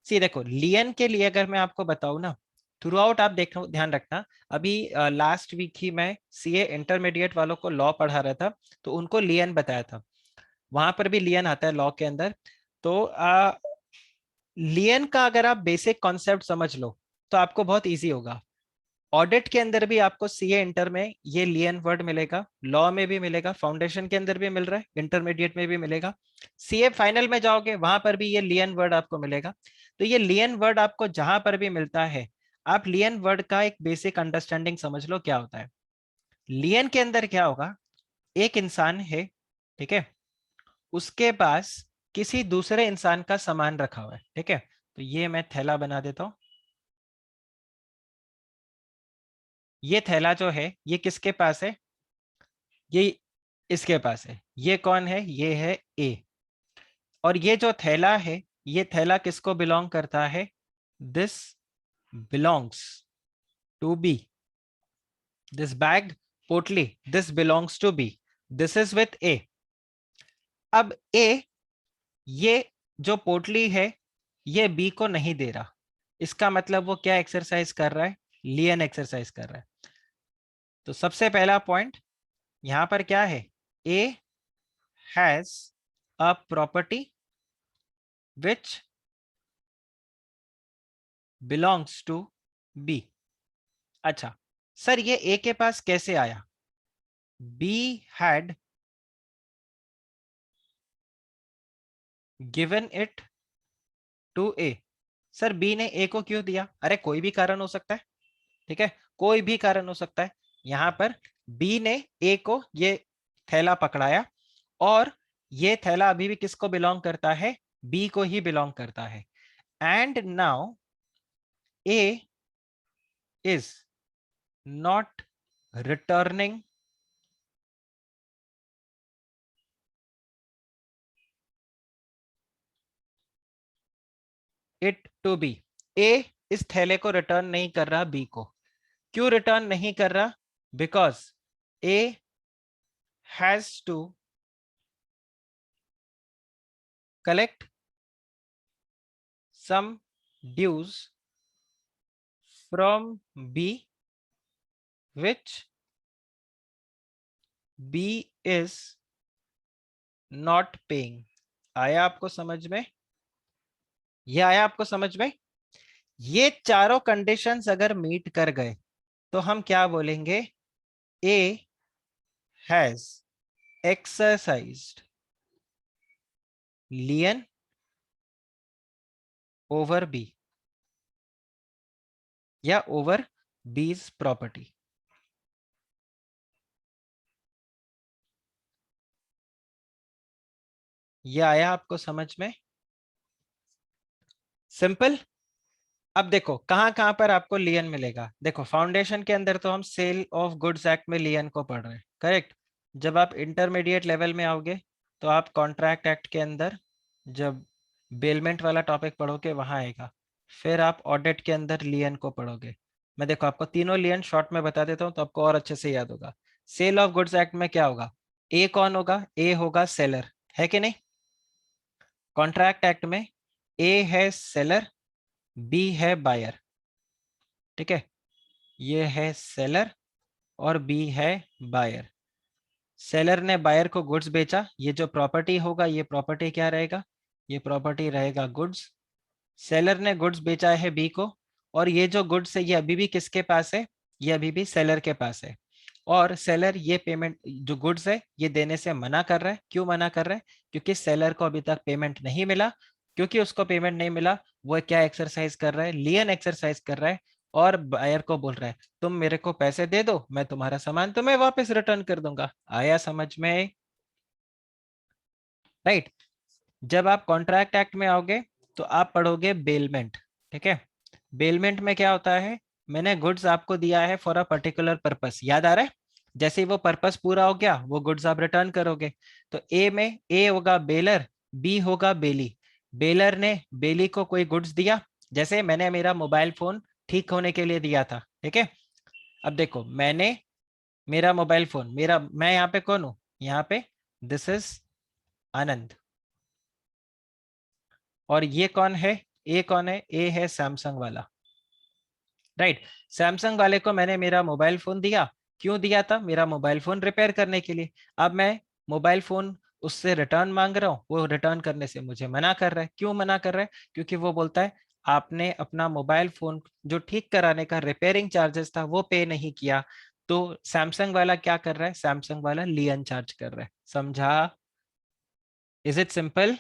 सी देखो लियन के लिए अगर मैं आपको बताऊं ना, थ्रू आउट आप देखो ध्यान रखना। अभी लास्ट वीक ही मैं सीए इंटरमीडिएट वालों को लॉ पढ़ा रहा था, तो उनको लियन बताया था। वहां पर भी लियन आता है लॉ के अंदर। तो लियन का अगर आप बेसिक कॉन्सेप्ट समझ लो तो आपको बहुत इजी होगा। ऑडिट के अंदर भी आपको सीए इंटर में ये लियन वर्ड मिलेगा, लॉ में भी मिलेगा, फाउंडेशन के अंदर भी मिल रहा है, इंटरमीडिएट में भी मिलेगा। सीए फाइनल में जाओगे वहां पर भी ये लियन वर्ड आपको मिलेगा। तो ये लियन वर्ड आपको जहां पर भी मिलता है, आप लियन वर्ड का एक बेसिक अंडरस्टैंडिंग समझ लो क्या होता है। लियन के अंदर क्या होगा, एक इंसान है, ठीक है, उसके पास किसी दूसरे इंसान का सामान रखा हुआ है, ठीक है। तो ये मैं थैला बना देता हूं। ये थैला जो है ये किसके पास है, ये इसके पास है। ये कौन है, ये है ए। और ये जो थैला है, ये थैला किसको बिलोंग करता है, this belongs to B. This bag, पोटली, this belongs to B. This is with A. अब ए, ये जो पोटली है ये बी को नहीं दे रहा। इसका मतलब वो क्या एक्सरसाइज कर रहा है, लियन एक्सरसाइज कर रहा है। तो सबसे पहला पॉइंट यहां पर क्या है, A has a property which belongs to B. अच्छा सर, ये ए के पास कैसे आया, B had given it to A. Sir B ने ए को क्यों दिया, अरे कोई भी कारण हो सकता है, ठीक है, कोई भी कारण हो सकता है। यहां पर बी ने ए को ये थैला पकड़ाया, और ये थैला अभी भी किसको बिलोंग करता है, बी को ही बिलोंग करता है। And now A is not returning it to B. A इस थैले को रिटर्न नहीं कर रहा बी को। क्यों रिटर्न नहीं कर रहा, because A has to collect some dues from B which B is not paying. आया आपको समझ में, ये आया आपको समझ में। ये चारों कंडीशंस अगर मीट कर गए तो हम क्या बोलेंगे, A has exercised lien over B, या ओवर बीज प्रॉपर्टी। ये आया आपको समझ में, सिंपल। अब देखो कहां कहां पर आपको लियन मिलेगा, देखो फाउंडेशन के अंदर तो हम सेल ऑफ गुड्स एक्ट में लियन को पढ़ रहे हैं, करेक्ट। जब आप इंटरमीडिएट लेवल में आओगे तो आप कॉन्ट्रैक्ट एक्ट के अंदर जब बेलमेंट वाला टॉपिक पढ़ोगे वहां आएगा। फिर आप ऑडिट के अंदर लियन को पढ़ोगे। मैं देखो आपको तीनों लियन शॉर्ट में बता देता हूँ तो आपको और अच्छे से याद होगा। सेल ऑफ गुड्स एक्ट में क्या होगा? ए कौन होगा? ए होगा सेलर, है कि नहीं? कॉन्ट्रैक्ट एक्ट में ए है सेलर, बी है बायर, ठीक है? ये है सेलर और बी है बायर। सेलर ने बायर को गुड्स बेचा, ये जो प्रॉपर्टी होगा ये प्रॉपर्टी क्या रहेगा? ये प्रॉपर्टी रहेगा गुड्स। सेलर ने गुड्स बेचा है बी को, और ये जो गुड्स है ये अभी भी किसके पास है? ये अभी भी सेलर के पास है। और सेलर ये पेमेंट जो गुड्स है ये देने से मना कर रहा है। क्यों मना कर रहा है? क्योंकि सेलर को अभी तक पेमेंट नहीं मिला। क्योंकि उसको पेमेंट नहीं मिला, वो क्या एक्सरसाइज कर रहा है? लियन एक्सरसाइज कर रहा है, और बायर को बोल रहा है तुम मेरे को पैसे दे दो, मैं तुम्हारा सामान तुम्हें वापस रिटर्न कर दूंगा। आया समझ में? राइट। जब आप कॉन्ट्रैक्ट एक्ट में आओगे तो आप पढ़ोगे बेलमेंट, ठीक है? बेलमेंट में क्या होता है? मैंने गुड्स आपको दिया है फॉर अ पर्टिकुलर पर्पस, याद आ रहा है? जैसे ही वो पर्पस पूरा हो गया वो गुड्स आप रिटर्न करोगे। तो ए में ए होगा बेलर, बी होगा बेली। बेलर ने बेली को कोई गुड्स दिया, जैसे मैंने मेरा मोबाइल फोन ठीक होने के लिए दिया था, ठीक है? अब देखो, मैंने मेरा मोबाइल फोन, मेरा, मैं यहाँ पे कौन हूं? यहाँ पे दिस इज आनंद। और ये कौन है? ए कौन है? ए है सैमसंग वाला, राइट? सैमसंग वाले को मैंने मेरा मोबाइल फोन दिया। क्यों दिया था? मेरा मोबाइल फोन रिपेयर करने के लिए। अब मैं मोबाइल फोन उससे रिटर्न मांग रहा हूँ, वो रिटर्न करने से मुझे मना कर रहा है। क्यों मना कर रहा है? क्योंकि वो बोलता है आपने अपना मोबाइल फोन जो ठीक कराने का रिपेयरिंग चार्जेस था वो पे नहीं किया। तो सैमसंग वाला क्या कर रहा है? सैमसंग वाला लियन चार्ज कर रहा है। समझा? Is it simple?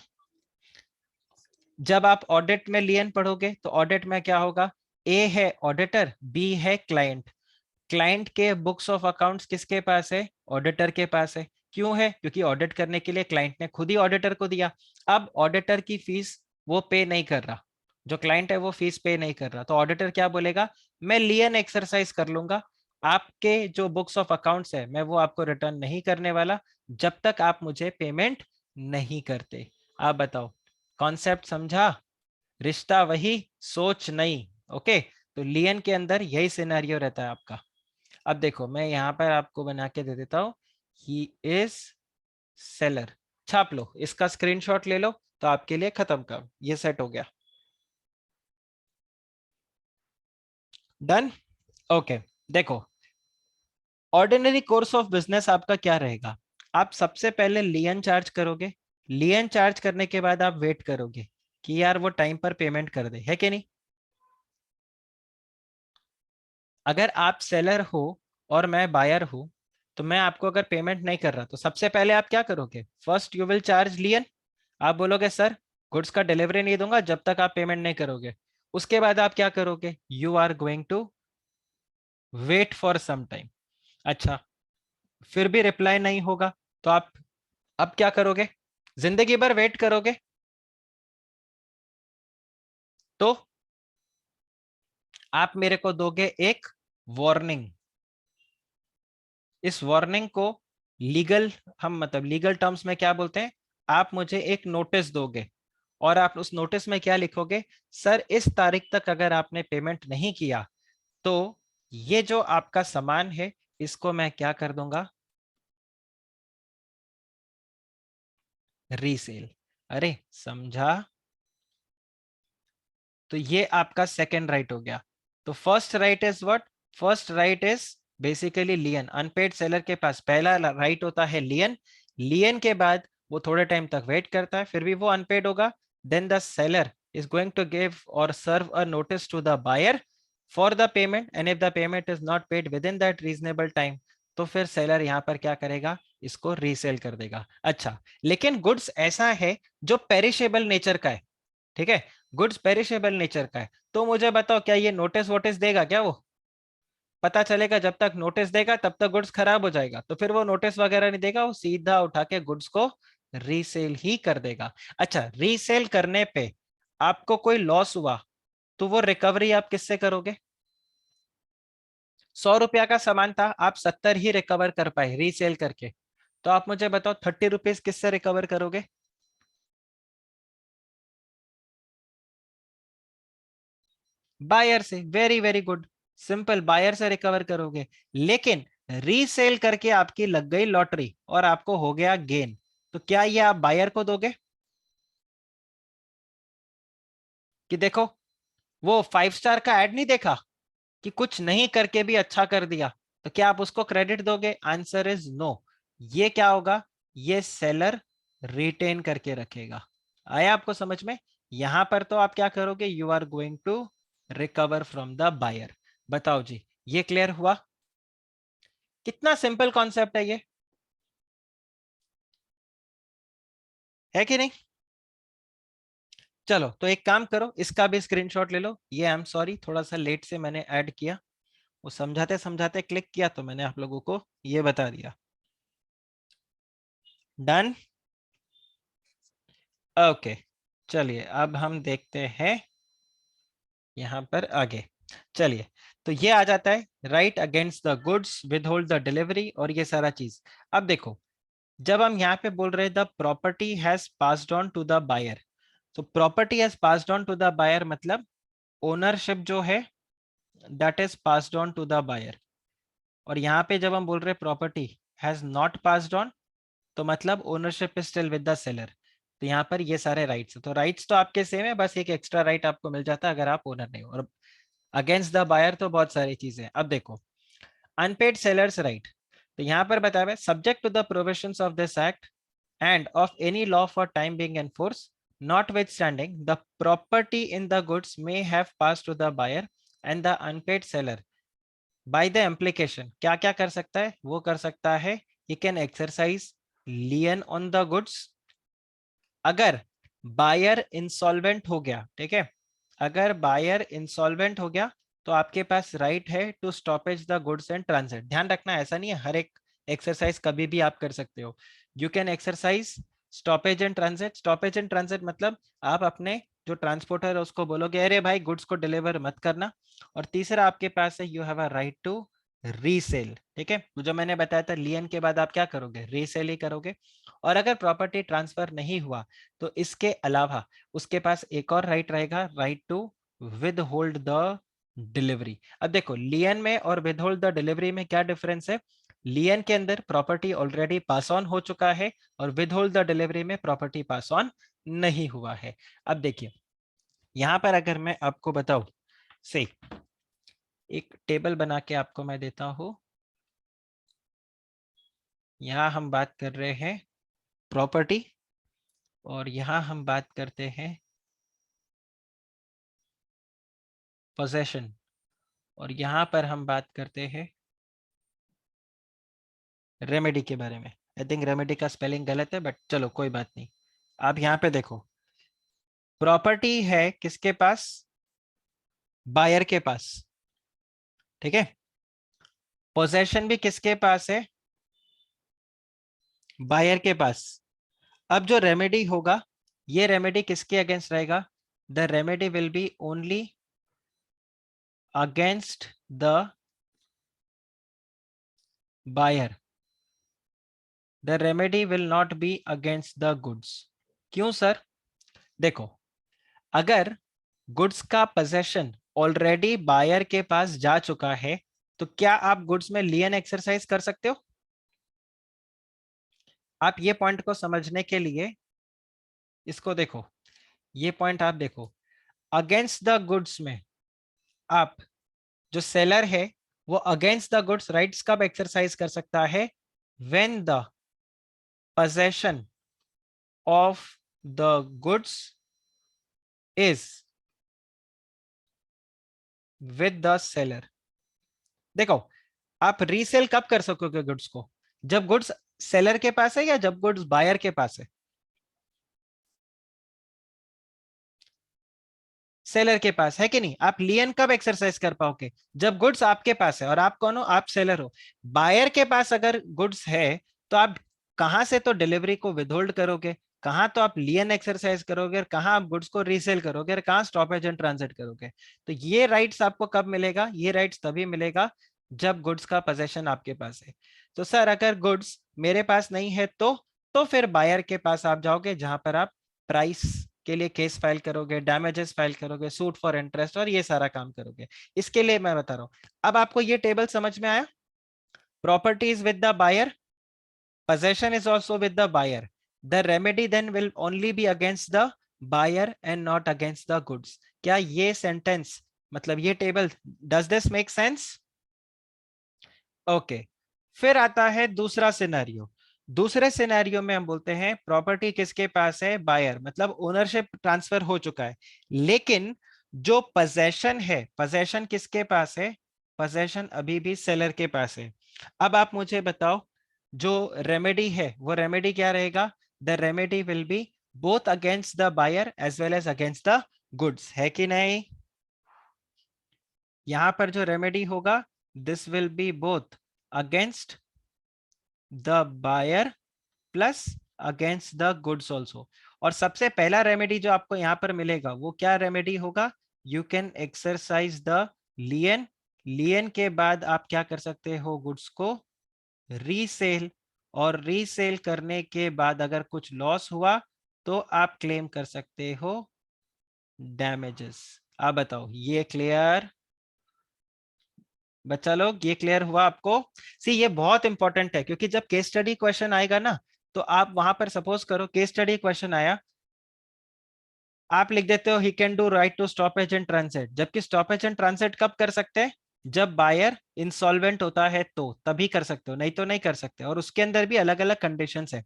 जब आप ऑडिट में लियन पढ़ोगे तो ऑडिट में क्या होगा? ए है ऑडिटर, बी है क्लाइंट। क्लाइंट के बुक्स ऑफ अकाउंट्स किसके पास है? ऑडिटर के पास है। क्यों है? क्योंकि ऑडिट करने के लिए क्लाइंट ने खुद ही ऑडिटर को दिया। अब ऑडिटर की फीस वो पे नहीं कर रहा, जो क्लाइंट है वो फीस पे नहीं कर रहा, तो ऑडिटर क्या बोलेगा? मैं लियन एक्सरसाइज कर लूंगा, आपके जो बुक्स ऑफ अकाउंट्स है मैं वो आपको रिटर्न नहीं करने वाला जब तक आप मुझे पेमेंट नहीं करते। आप बताओ, कॉन्सेप्ट समझा? रिश्ता वही, सोच नहीं। ओके, तो लियन के अंदर यही सिनेरियो रहता है आपका। अब देखो, मैं यहां पर आपको बना के दे देता हूं, ही इज सेलर। छाप लो, इसका स्क्रीनशॉट ले लो, तो आपके लिए खत्म काम, ये सेट हो गया। डन। ओके, देखो, ऑर्डिनरी कोर्स ऑफ बिजनेस आपका क्या रहेगा? आप सबसे पहले लियन चार्ज करोगे। लियन चार्ज करने के बाद आप वेट करोगे कि यार वो टाइम पर पेमेंट कर दे, है कि नहीं? अगर आप सेलर हो और मैं बायर हूं, तो मैं आपको अगर पेमेंट नहीं कर रहा तो सबसे पहले आप क्या करोगे? First you will charge lien. आप बोलोगे सर गुड्स का डिलीवरी नहीं दूंगा जब तक आप पेमेंट नहीं करोगे। उसके बाद आप क्या करोगे? You are going to wait for some time. अच्छा, फिर भी रिप्लाई नहीं होगा, तो आप अब क्या करोगे? जिंदगी भर वेट करोगे? तो आप मेरे को दोगे एक वार्निंग। इस वार्निंग को लीगल, हम मतलब लीगल टर्म्स में क्या बोलते हैं? आप मुझे एक नोटिस दोगे, और आप उस नोटिस में क्या लिखोगे? सर इस तारीख तक अगर आपने पेमेंट नहीं किया तो ये जो आपका सामान है इसको मैं क्या कर दूंगा? रीसेल। अरे समझा? तो ये आपका सेकंड राइट हो गया। तो first right is what? First right is basically lien. Unpaid seller के पास पहला राइट होता है लियन। लियन के बाद वो थोड़े टाइम तक वेट करता है, फिर भी वो अनपेड होगा। Then the seller is going to give or serve a notice to the buyer for the payment, and if the payment is not paid within that reasonable time, तो फिर seller यहाँ पर क्या करेगा? इसको रीसेल कर देगा। अच्छा, लेकिन गुड्स ऐसा है जो पेरिशेबल नेचर का है, ठीक है? गुड्स पेरिशेबल नेचर का है, तो मुझे बताओ क्या ये नोटिस वोटिस देगा क्या? वो पता चलेगा जब तक नोटिस देगा तब तक गुड्स खराब हो जाएगा, तो फिर वो नोटिस वगैरह नहीं देगा, वो सीधा उठा के गुड्स को रीसेल ही कर देगा। अच्छा, रीसेल करने पे आपको कोई लॉस हुआ तो वो रिकवरी आप किससे करोगे? 100 रुपया का सामान था, आप 70 ही रिकवर कर पाए रीसेल करके, तो आप मुझे बताओ 30 रुपीज किससे रिकवर करोगे? बायर से। Very very good, simple, buyer से रिकवर करोगे। लेकिन रीसेल करके आपकी लग गई लॉटरी और आपको हो गया गेन, तो क्या ये आप बायर को दोगे? कि देखो वो 5 स्टार का एड नहीं देखा कि कुछ नहीं करके भी अच्छा कर दिया, तो क्या आप उसको क्रेडिट दोगे? Answer is no. ये क्या होगा? ये सेलर रिटेन करके रखेगा। आया आपको समझ में? यहां पर तो आप क्या करोगे? You are going to recover from the buyer. बताओ जी, ये क्लियर हुआ? कितना सिंपल कॉन्सेप्ट है ये, है कि नहीं? चलो तो एक काम करो, इसका भी स्क्रीनशॉट ले लो। ये आई एम सॉरी, थोड़ा सा लेट से मैंने ऐड किया, वो समझाते समझाते क्लिक किया तो मैंने आप लोगों को ये बता दिया। डन। ओके, चलिए अब हम देखते हैं यहां पर आगे। चलिए, तो ये आ जाता है right against the goods, with hold the delivery और ये सारा चीज। अब देखो, जब हम यहाँ पे बोल रहे हैं the property has passed on to the buyer, तो property has passed on to the buyer मतलब ओनरशिप जो है that is passed on to the buyer. और यहाँ पे जब हम बोल रहे हैं property has not passed on, तो मतलब ownership is still with the seller. तो यहाँ पर ये सारे राइट्स, तो राइट्स तो आपके सेम है, बस एक एक्स्ट्रा राइट आपको मिल जाता है अगर आप ओनर नहीं हो। और अगेंस्ट द बायर तो बहुत सारी चीजें। अब देखो, अनपेड सेलर्स राइट, तो यहाँ पर बताया है subject to the provisions of this act and of any law for time being enforced, notwithstanding the property in the goods may have passed to the buyer and the unpaid seller by the implication। क्या क्या कर सकता है? वो कर सकता है he can exercise lien on the goods अगर बायर इंसॉल्वेंट हो गया। ठीक है, अगर बायर इंसॉल्वेंट हो गया तो आपके पास राइट है to stoppage the goods and transit. ध्यान रखना, ऐसा नहीं है हर एक एक्सरसाइज कभी भी आप कर सकते हो। You can exercise stoppage and transit. Stoppage and transit मतलब आप अपने जो ट्रांसपोर्टर है उसको बोलोगे अरे भाई गुड्स को डिलीवर मत करना। और तीसरा आपके पास है you have a right to resale. ठीक है, तो जो मैंने बताया था लियन के बाद आप क्या करोगे? रीसेल ही करोगे। और अगर प्रॉपर्टी ट्रांसफर नहीं हुआ तो इसके अलावा उसके पास एक और राइट रहेगा, right to withhold the delivery. अब देखो लियन में और विद होल्ड द डिलीवरी में क्या डिफरेंस है? लियन के अंदर प्रॉपर्टी ऑलरेडी पास ऑन हो चुका है और विद होल्ड द डिलीवरी में प्रॉपर्टी पास ऑन नहीं हुआ है। अब देखिए यहां पर अगर मैं आपको बताऊं, से एक टेबल बना के आपको मैं देता हूं। यहां हम बात कर रहे हैं प्रॉपर्टी और यहां हम बात करते हैं पोजेशन और यहां पर हम बात करते हैं रेमेडी के बारे में। आई थिंक रेमेडी का स्पेलिंग गलत है बट चलो कोई बात नहीं। आप यहाँ पे देखो, प्रॉपर्टी है किसके पास? बायर के पास। ठीक है, पोजेशन भी किसके पास है? बायर के पास। अब जो रेमेडी होगा, ये रेमेडी किसके अगेंस्ट रहेगा? The remedy will be only against the buyer. The remedy will not be against the goods. क्यों सर? देखो, अगर गुड्स का पोजेशन ऑलरेडी बायर के पास जा चुका है तो क्या आप गुड्स में लियन एक्सरसाइज कर सकते हो? आप ये पॉइंट को समझने के लिए इसको देखो, ये पॉइंट आप देखो, अगेंस्ट द गुड्स में आप जो सेलर है वो अगेंस्ट द गुड्स राइट्स कब एक्सरसाइज कर सकता है? When the possession of the goods is with the seller. देखो, आप रीसेल कब कर सकोगे गुड्स को? जब गुड्स सेलर के पास है या जब गुड्स बायर के पास है? सेलर के पास है कि नहीं? आप लियन कब एक्सरसाइज कर पाओगे? जब गुड्स आपके पास है और आप कौन हो? आप सेलर हो। बायर के पास अगर गुड्स है तो आप कहां से तो डिलीवरी को विदहोल्ड करोगे, कहां तो आप लियन एक्सरसाइज करोगे और कहां आप गुड्स को रीसेल करोगे और कहां स्टॉपेज एंड ट्रांजिट करोगे। तो ये राइट्स आपको कब मिलेगा? ये राइट्स तभी मिलेगा जब गुड्स का पोजेशन आपके पास है। तो सर अगर गुड्स मेरे पास नहीं है तो फिर बायर के पास आप जाओगे जहां पर आप प्राइस के लिए केस फाइल करोगे, डैमेजेस फाइल करोगे, सूट फॉर इंटरेस्ट और ये सारा काम करोगे। इसके लिए मैं बता रहा हूं। अब आपको ये टेबल समझ में आया? property is with the buyer, possession is also with the buyer. The remedy then will only be against the buyer and not against the goods. क्या ये sentence मतलब ये table, does this make sense? Okay, फिर आता है दूसरा scenario. दूसरे scenario में हम बोलते हैं प्रॉपर्टी किसके पास है, बायर, मतलब ओनरशिप ट्रांसफर हो चुका है, लेकिन जो पोजेशन है, पोजेशन किसके पास है, पोजेशन अभी भी सेलर के पास है। अब आप मुझे बताओ जो रेमेडी है वो रेमेडी क्या रहेगा, the remedy will be both against the buyer as well as against the goods, है कि नहीं? यहां पर जो रेमेडी होगा, this will be both against the buyer plus against the goods also. और सबसे पहला रेमेडी जो आपको यहां पर मिलेगा वो क्या रेमेडी होगा, यू कैन एक्सरसाइज द लियन। लियन के बाद आप क्या कर सकते हो, गुड्स को रीसेल, और रीसेल करने के बाद अगर कुछ लॉस हुआ तो आप क्लेम कर सकते हो डैमेजेस। आप बताओ ये क्लियर बच्चा लोग, ये क्लियर हुआ आपको? सी ये बहुत इंपॉर्टेंट है क्योंकि जब केस स्टडी क्वेश्चन आएगा ना, तो आप वहां पर सपोज करो केस स्टडी क्वेश्चन आया, आप लिख देते हो he can do right to stoppage and transit, जबकि स्टॉपेज एंड ट्रांसिट कब कर सकते हैं, जब बायर इंसॉल्वेंट होता है तो तभी कर सकते हो, नहीं तो नहीं कर सकते, और उसके अंदर भी अलग अलग कंडीशंस है।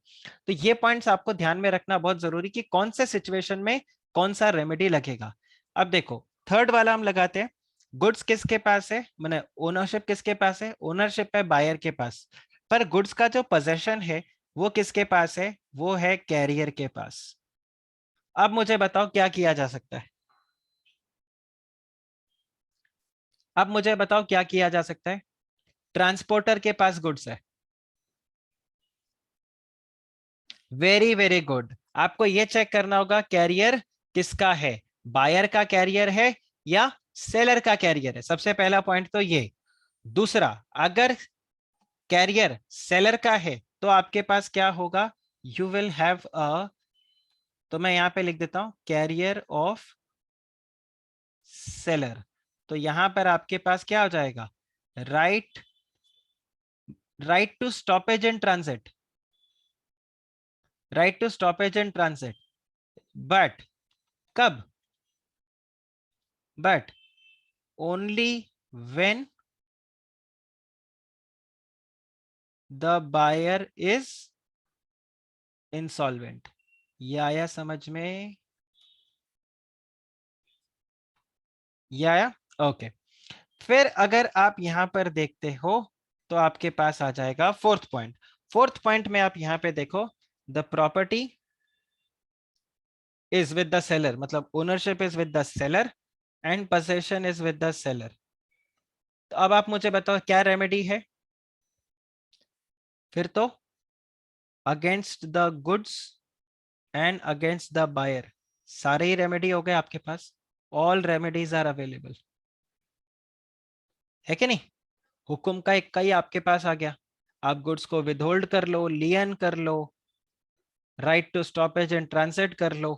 तो ये पॉइंट्स आपको ध्यान में रखना बहुत जरूरी कि कौन से सिचुएशन में कौन सा रेमेडी लगेगा। अब देखो थर्ड वाला हम लगाते हैं, गुड्स किसके पास है, मैंने ओनरशिप किसके पास है, ओनरशिप है बायर के पास, पर गुड्स का जो पोजेशन है वो किसके पास है, वो है कैरियर के पास। अब मुझे बताओ क्या किया जा सकता है, अब मुझे बताओ क्या किया जा सकता है, ट्रांसपोर्टर के पास गुड्स है, वेरी वेरी गुड, आपको ये चेक करना होगा कैरियर किसका है, बायर का कैरियर है या सेलर का कैरियर है, सबसे पहला पॉइंट तो ये। दूसरा, अगर कैरियर सेलर का है तो आपके पास क्या होगा, यू विल हैव अ, तो मैं यहां पे लिख देता हूं कैरियर ऑफ सेलर, तो यहां पर आपके पास क्या हो जाएगा, right, right to stoppage and transit, right to stoppage and transit, but कब, but only when the buyer is insolvent. ये आया समझ में, ये आया? ओके, फिर अगर आप यहां पर देखते हो तो आपके पास आ जाएगा फोर्थ पॉइंट। फोर्थ पॉइंट में आप यहां पे देखो, the property is with the seller, मतलब ownership is with the seller and possession is with the seller. तो अब आप मुझे बताओ क्या रेमेडी है, फिर तो against the goods and against the buyer, सारे ही रेमेडी हो गए आपके पास, ऑल रेमेडीज आर अवेलेबल, है कि नहीं? हुक्म का एक ही आपके पास आ गया, आप गुड्स को विदहोल्ड कर लो, लियन कर लो, right to stoppage and transit कर लो,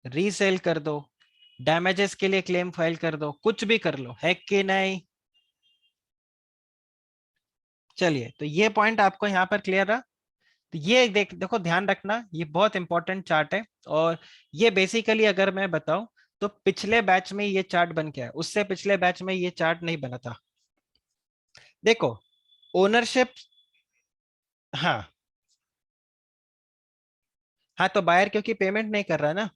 रीसेल कर दो, डैमेजेस के लिए क्लेम फाइल कर दो, कुछ भी कर लो, है कि नहीं? चलिए, तो ये पॉइंट आपको यहाँ पर क्लियर रहा। तो ये देखो ध्यान रखना, ये बहुत इंपॉर्टेंट चार्ट है, और ये बेसिकली अगर मैं बताऊं तो पिछले बैच में ये चार्ट बन गया है, उससे पिछले बैच में ये चार्ट नहीं बना था। देखो ओनरशिप, हाँ हाँ, तो बायर क्योंकि पेमेंट नहीं कर रहा ना,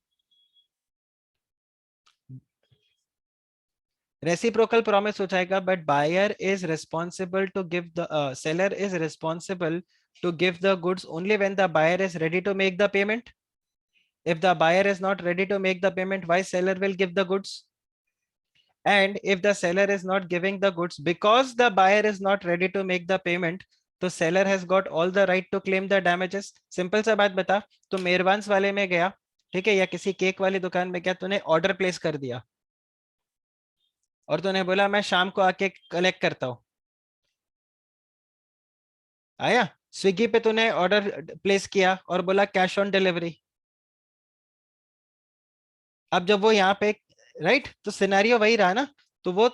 रेसिप्रोकल प्रॉमिस हो जाएगा, but buyer is responsible to give the, seller is responsible to give the goods only when the buyer is ready to make the payment. If the buyer is not ready to make the payment, why seller will give the goods? And if the seller is not giving the goods because the buyer is not ready to make the payment, तो seller has got all the right to claim the damages. Simple सा बात बता, तो मेरवान्स वाले में गया, ठीक है, या किसी केक वाली दुकान में गया, तूने ऑर्डर प्लेस कर दिया और तूने बोला मैं शाम को आके कलेक्ट करता हूँ, आया? स्विगी पे तूने ऑर्डर प्लेस किया और बोला कैश ऑन डिलीवरी, अब जब वो यहाँ पे, राइट, तो सिनेरियो वही रहा ना, तो वो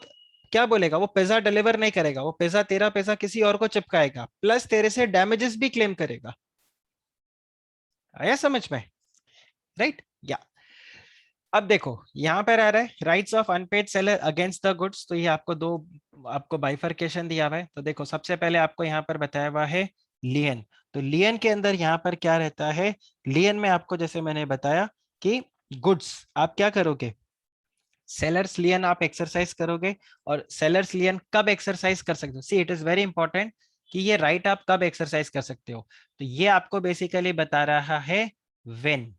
क्या बोलेगा, वो पिज्जा डिलीवर नहीं करेगा, वो पिज्जा तेरा पिज्जा किसी और को चिपकाएगा, प्लस तेरे से डैमेजेस भी क्लेम करेगा। आया समझ में? राइट या। अब देखो यहाँ पर आ रहा है rights of unpaired seller against the goods. तो ये आपको दो, आपको बाइफरकेशन दिया हुआ है। तो देखो सबसे पहले आपको यहाँ पर बताया हुआ है लियन। तो लियन के अंदर यहाँ पर क्या रहता है, लियन में आपको जैसे मैंने बताया कि गुड्स आप क्या करोगे, सेलर्स लियन आप एक्सरसाइज करोगे। और सेलर्स लियन कब एक्सरसाइज कर सकते हो, see it is very important कि ये राइट आप कब एक्सरसाइज कर सकते हो। तो ये आपको बेसिकली बता रहा है व्हेन।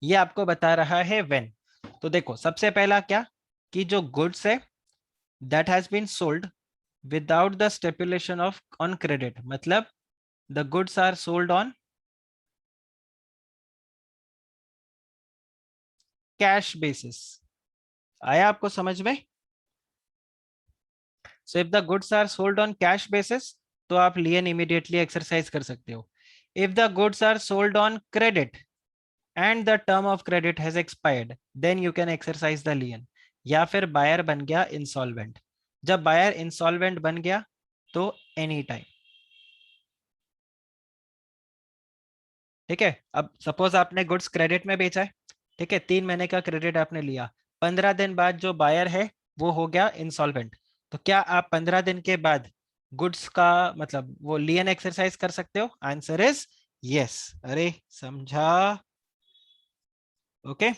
ये आपको बता रहा है व्हेन। तो देखो सबसे पहला क्या, कि जो गुड्स है that has been sold without the stipulation of on credit, मतलब the goods are sold on cash basis. आया आपको समझ में? So if the goods are sold on cash basis तो आप लियन इमीडिएटली एक्सरसाइज कर सकते हो। If the goods are sold on credit and the term of credit has expired then you can exercise the lien. या फिर buyer बन गया insolvent. जब बायर इंसॉल्वेंट बन गया तो एनी टाइम। ठीक है, अब सपोज आपने गुड्स क्रेडिट में बेचा है, ठीक है, 3 महीने का क्रेडिट आपने लिया, 15 दिन बाद जो बायर है वो हो गया इंसॉल्वेंट। तो क्या आप 15 दिन के बाद गुड्स का मतलब वो लियन एक्सरसाइज कर सकते हो? Answer is yes. अरे समझा? Okay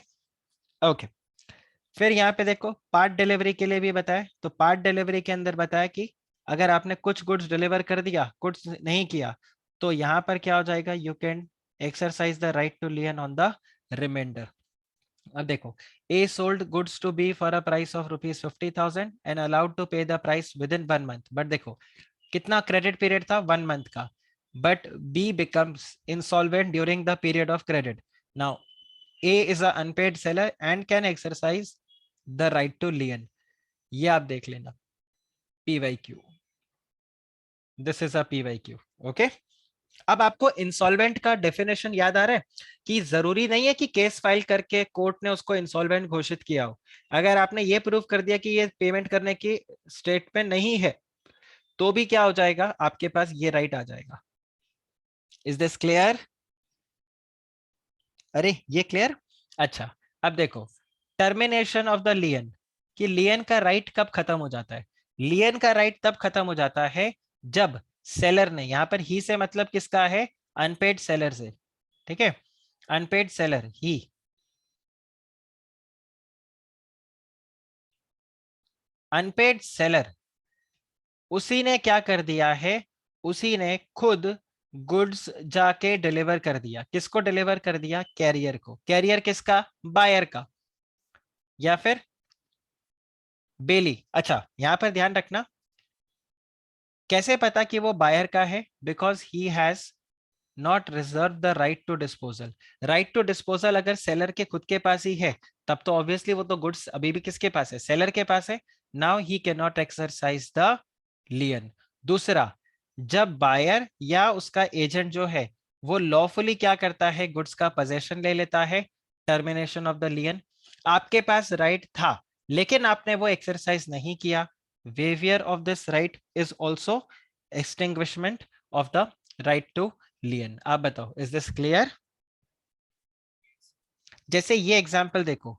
okay. फिर यहाँ पे देखो पार्ट डिलीवरी के लिए भी बताया। तो पार्ट डिलीवरी के अंदर बताया कि अगर आपने कुछ गुड्स डिलीवर कर दिया, कुछ नहीं किया, तो यहाँ पर क्या हो जाएगा, you can exercise the right to lien on the remainder. अब देखो, A sold goods to B for a price of ₹50,000 and allowed to pay the price within 1 month. But देखो कितना क्रेडिट पीरियड था, 1 month का। But B becomes insolvent during the period of credit. Now A is a unpaid seller and can exercise the right to lien. ये आप देख लेना, PYQ, this is a PYQ. Okay. अब आपको insolvent का definition याद आ रहा है कि जरूरी नहीं है कि केस फाइल करके कोर्ट ने उसको इंसॉल्वेंट घोषित किया हो। अगर आपने ये प्रूव कर दिया कि ये पेमेंट करने की स्टेट में नहीं है, तो भी क्या हो जाएगा, आपके पास ये राइट आ जाएगा। Is this clear? अरे ये क्लियर। अच्छा, अब देखो टर्मिनेशन ऑफ द लियन, कि लियन का राइट कब खत्म हो जाता है। लियन का राइट तब खत्म हो जाता है जब सेलर ने, यहां पर ही से मतलब किसका है, अनपेड सेलर से। ठीक है, अनपेड सेलर ही, अनपेड सेलर, उसी ने क्या कर दिया है, उसी ने खुद गुड्स जाके डिलीवर कर दिया। किसको डिलीवर कर दिया, कैरियर को। कैरियर किसका, बायर का, या फिर बेली। अच्छा यहां पर ध्यान रखना, कैसे पता कि वो बायर का है, because he has not reserve the right to disposal. Right to disposal अगर सेलर के खुद के पास ही है, तब तो ऑब्वियसली वो तो गुड्स अभी भी किसके पास है, सेलर के पास है। Now he can not exercise the lien. दूसरा, जब बायर या उसका एजेंट जो है वो लॉफुली क्या करता है, गुड्स का पोजेशन ले लेता है, टर्मिनेशन ऑफ द लियन। आपके पास राइट था लेकिन आपने वो एक्सरसाइज नहीं किया, waiver of this right is also extinguishment of the right to lien. आप बताओ, इज दिस क्लियर? जैसे ये एग्जांपल देखो,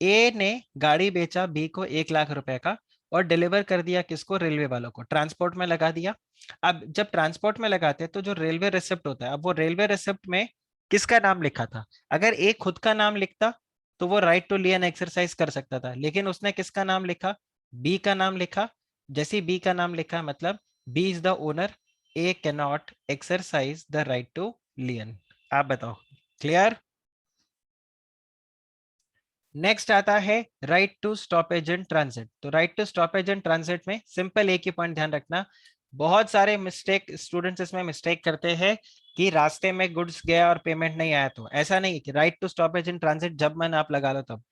ए ने गाड़ी बेचा बी को 1 लाख रुपए का और डिलीवर कर दिया किसको, रेलवे वालों को, ट्रांसपोर्ट में लगा दिया। अब जब ट्रांसपोर्ट में लगाते हैं तो जो रेलवे रिसिप्ट होता है, अब वो रेलवे रिसिप्ट में किसका नाम लिखा था। अगर ए खुद का नाम लिखता तो वो राइट टू लियन एक्सरसाइज कर सकता था, लेकिन उसने किसका नाम लिखा, बी का नाम लिखा। जैसे बी का नाम लिखा मतलब B is the owner, A can not exercise the right to lien. आप बताओ, क्लियर? नेक्स्ट आता है right to stoppage in transit. तो right to stoppage in transit में सिंपल एक ही पॉइंट ध्यान रखना, बहुत सारे मिस्टेक स्टूडेंट्स इसमें मिस्टेक करते हैं कि रास्ते में गुड्स गया और पेमेंट नहीं आया। तो ऐसा नहीं कि right to stoppage in transit जब मन आप लगा लो तब।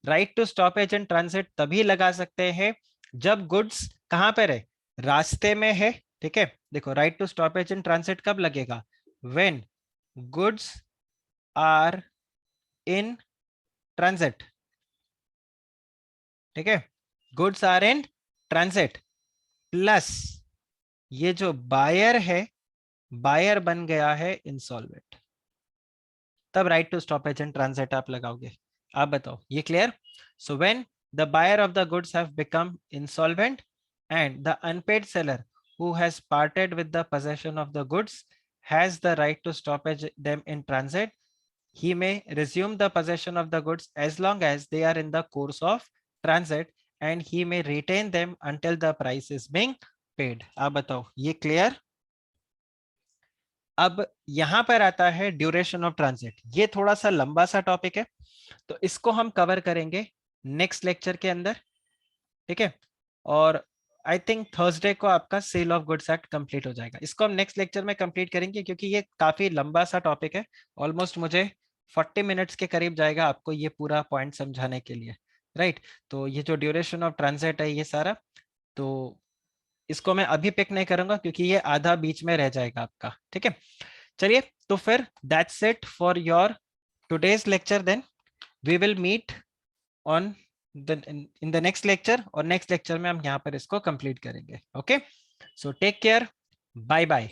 Right to stoppage in transit तभी लगा सकते हैं जब गुड्स कहाँ पर है, रास्ते में है। ठीक है, देखो right to stoppage in transit कब लगेगा, when goods are in transit, ठीक है, goods are in transit, plus ये जो बायर है, बायर बन गया है इंसॉल्वेंट, तब right to stoppage and transit आप लगाओगे। आप बताओ, ये clear? So when the buyer of the goods have become insolvent and the unpaid seller who has parted with the possession of the goods has the right to stoppage them in transit. He may resume the possession of the goods as long as they are in the course of transit and he may retain them until the price is being paid. आप बताओ, ये clear? अब यहां पर आता है duration of transit. ये थोड़ा सा लंबा सा टॉपिक है, तो इसको हम कवर करेंगे नेक्स्ट लेक्चर के अंदर, ठीक है। और आई थिंक थर्सडे को आपका sale of goods act complete हो जाएगा। इसको हम नेक्स्ट लेक्चर में कंप्लीट करेंगे क्योंकि ये काफी लंबा सा टॉपिक है। ऑलमोस्ट मुझे 40 मिनट्स के करीब जाएगा आपको ये पूरा पॉइंट समझाने के लिए, राइट। तो ये जो ड्यूरेशन ऑफ ट्रांजिट है ये सारा, तो इसको मैं अभी पिक नहीं करूंगा क्योंकि ये आधा बीच में रह जाएगा आपका, ठीक है। चलिए, तो फिर that's it for your today's lecture. Then we will meet on in the next lecture, और नेक्स्ट लेक्चर में हम यहाँ पर इसको कंप्लीट करेंगे। Okay, so take care, bye bye.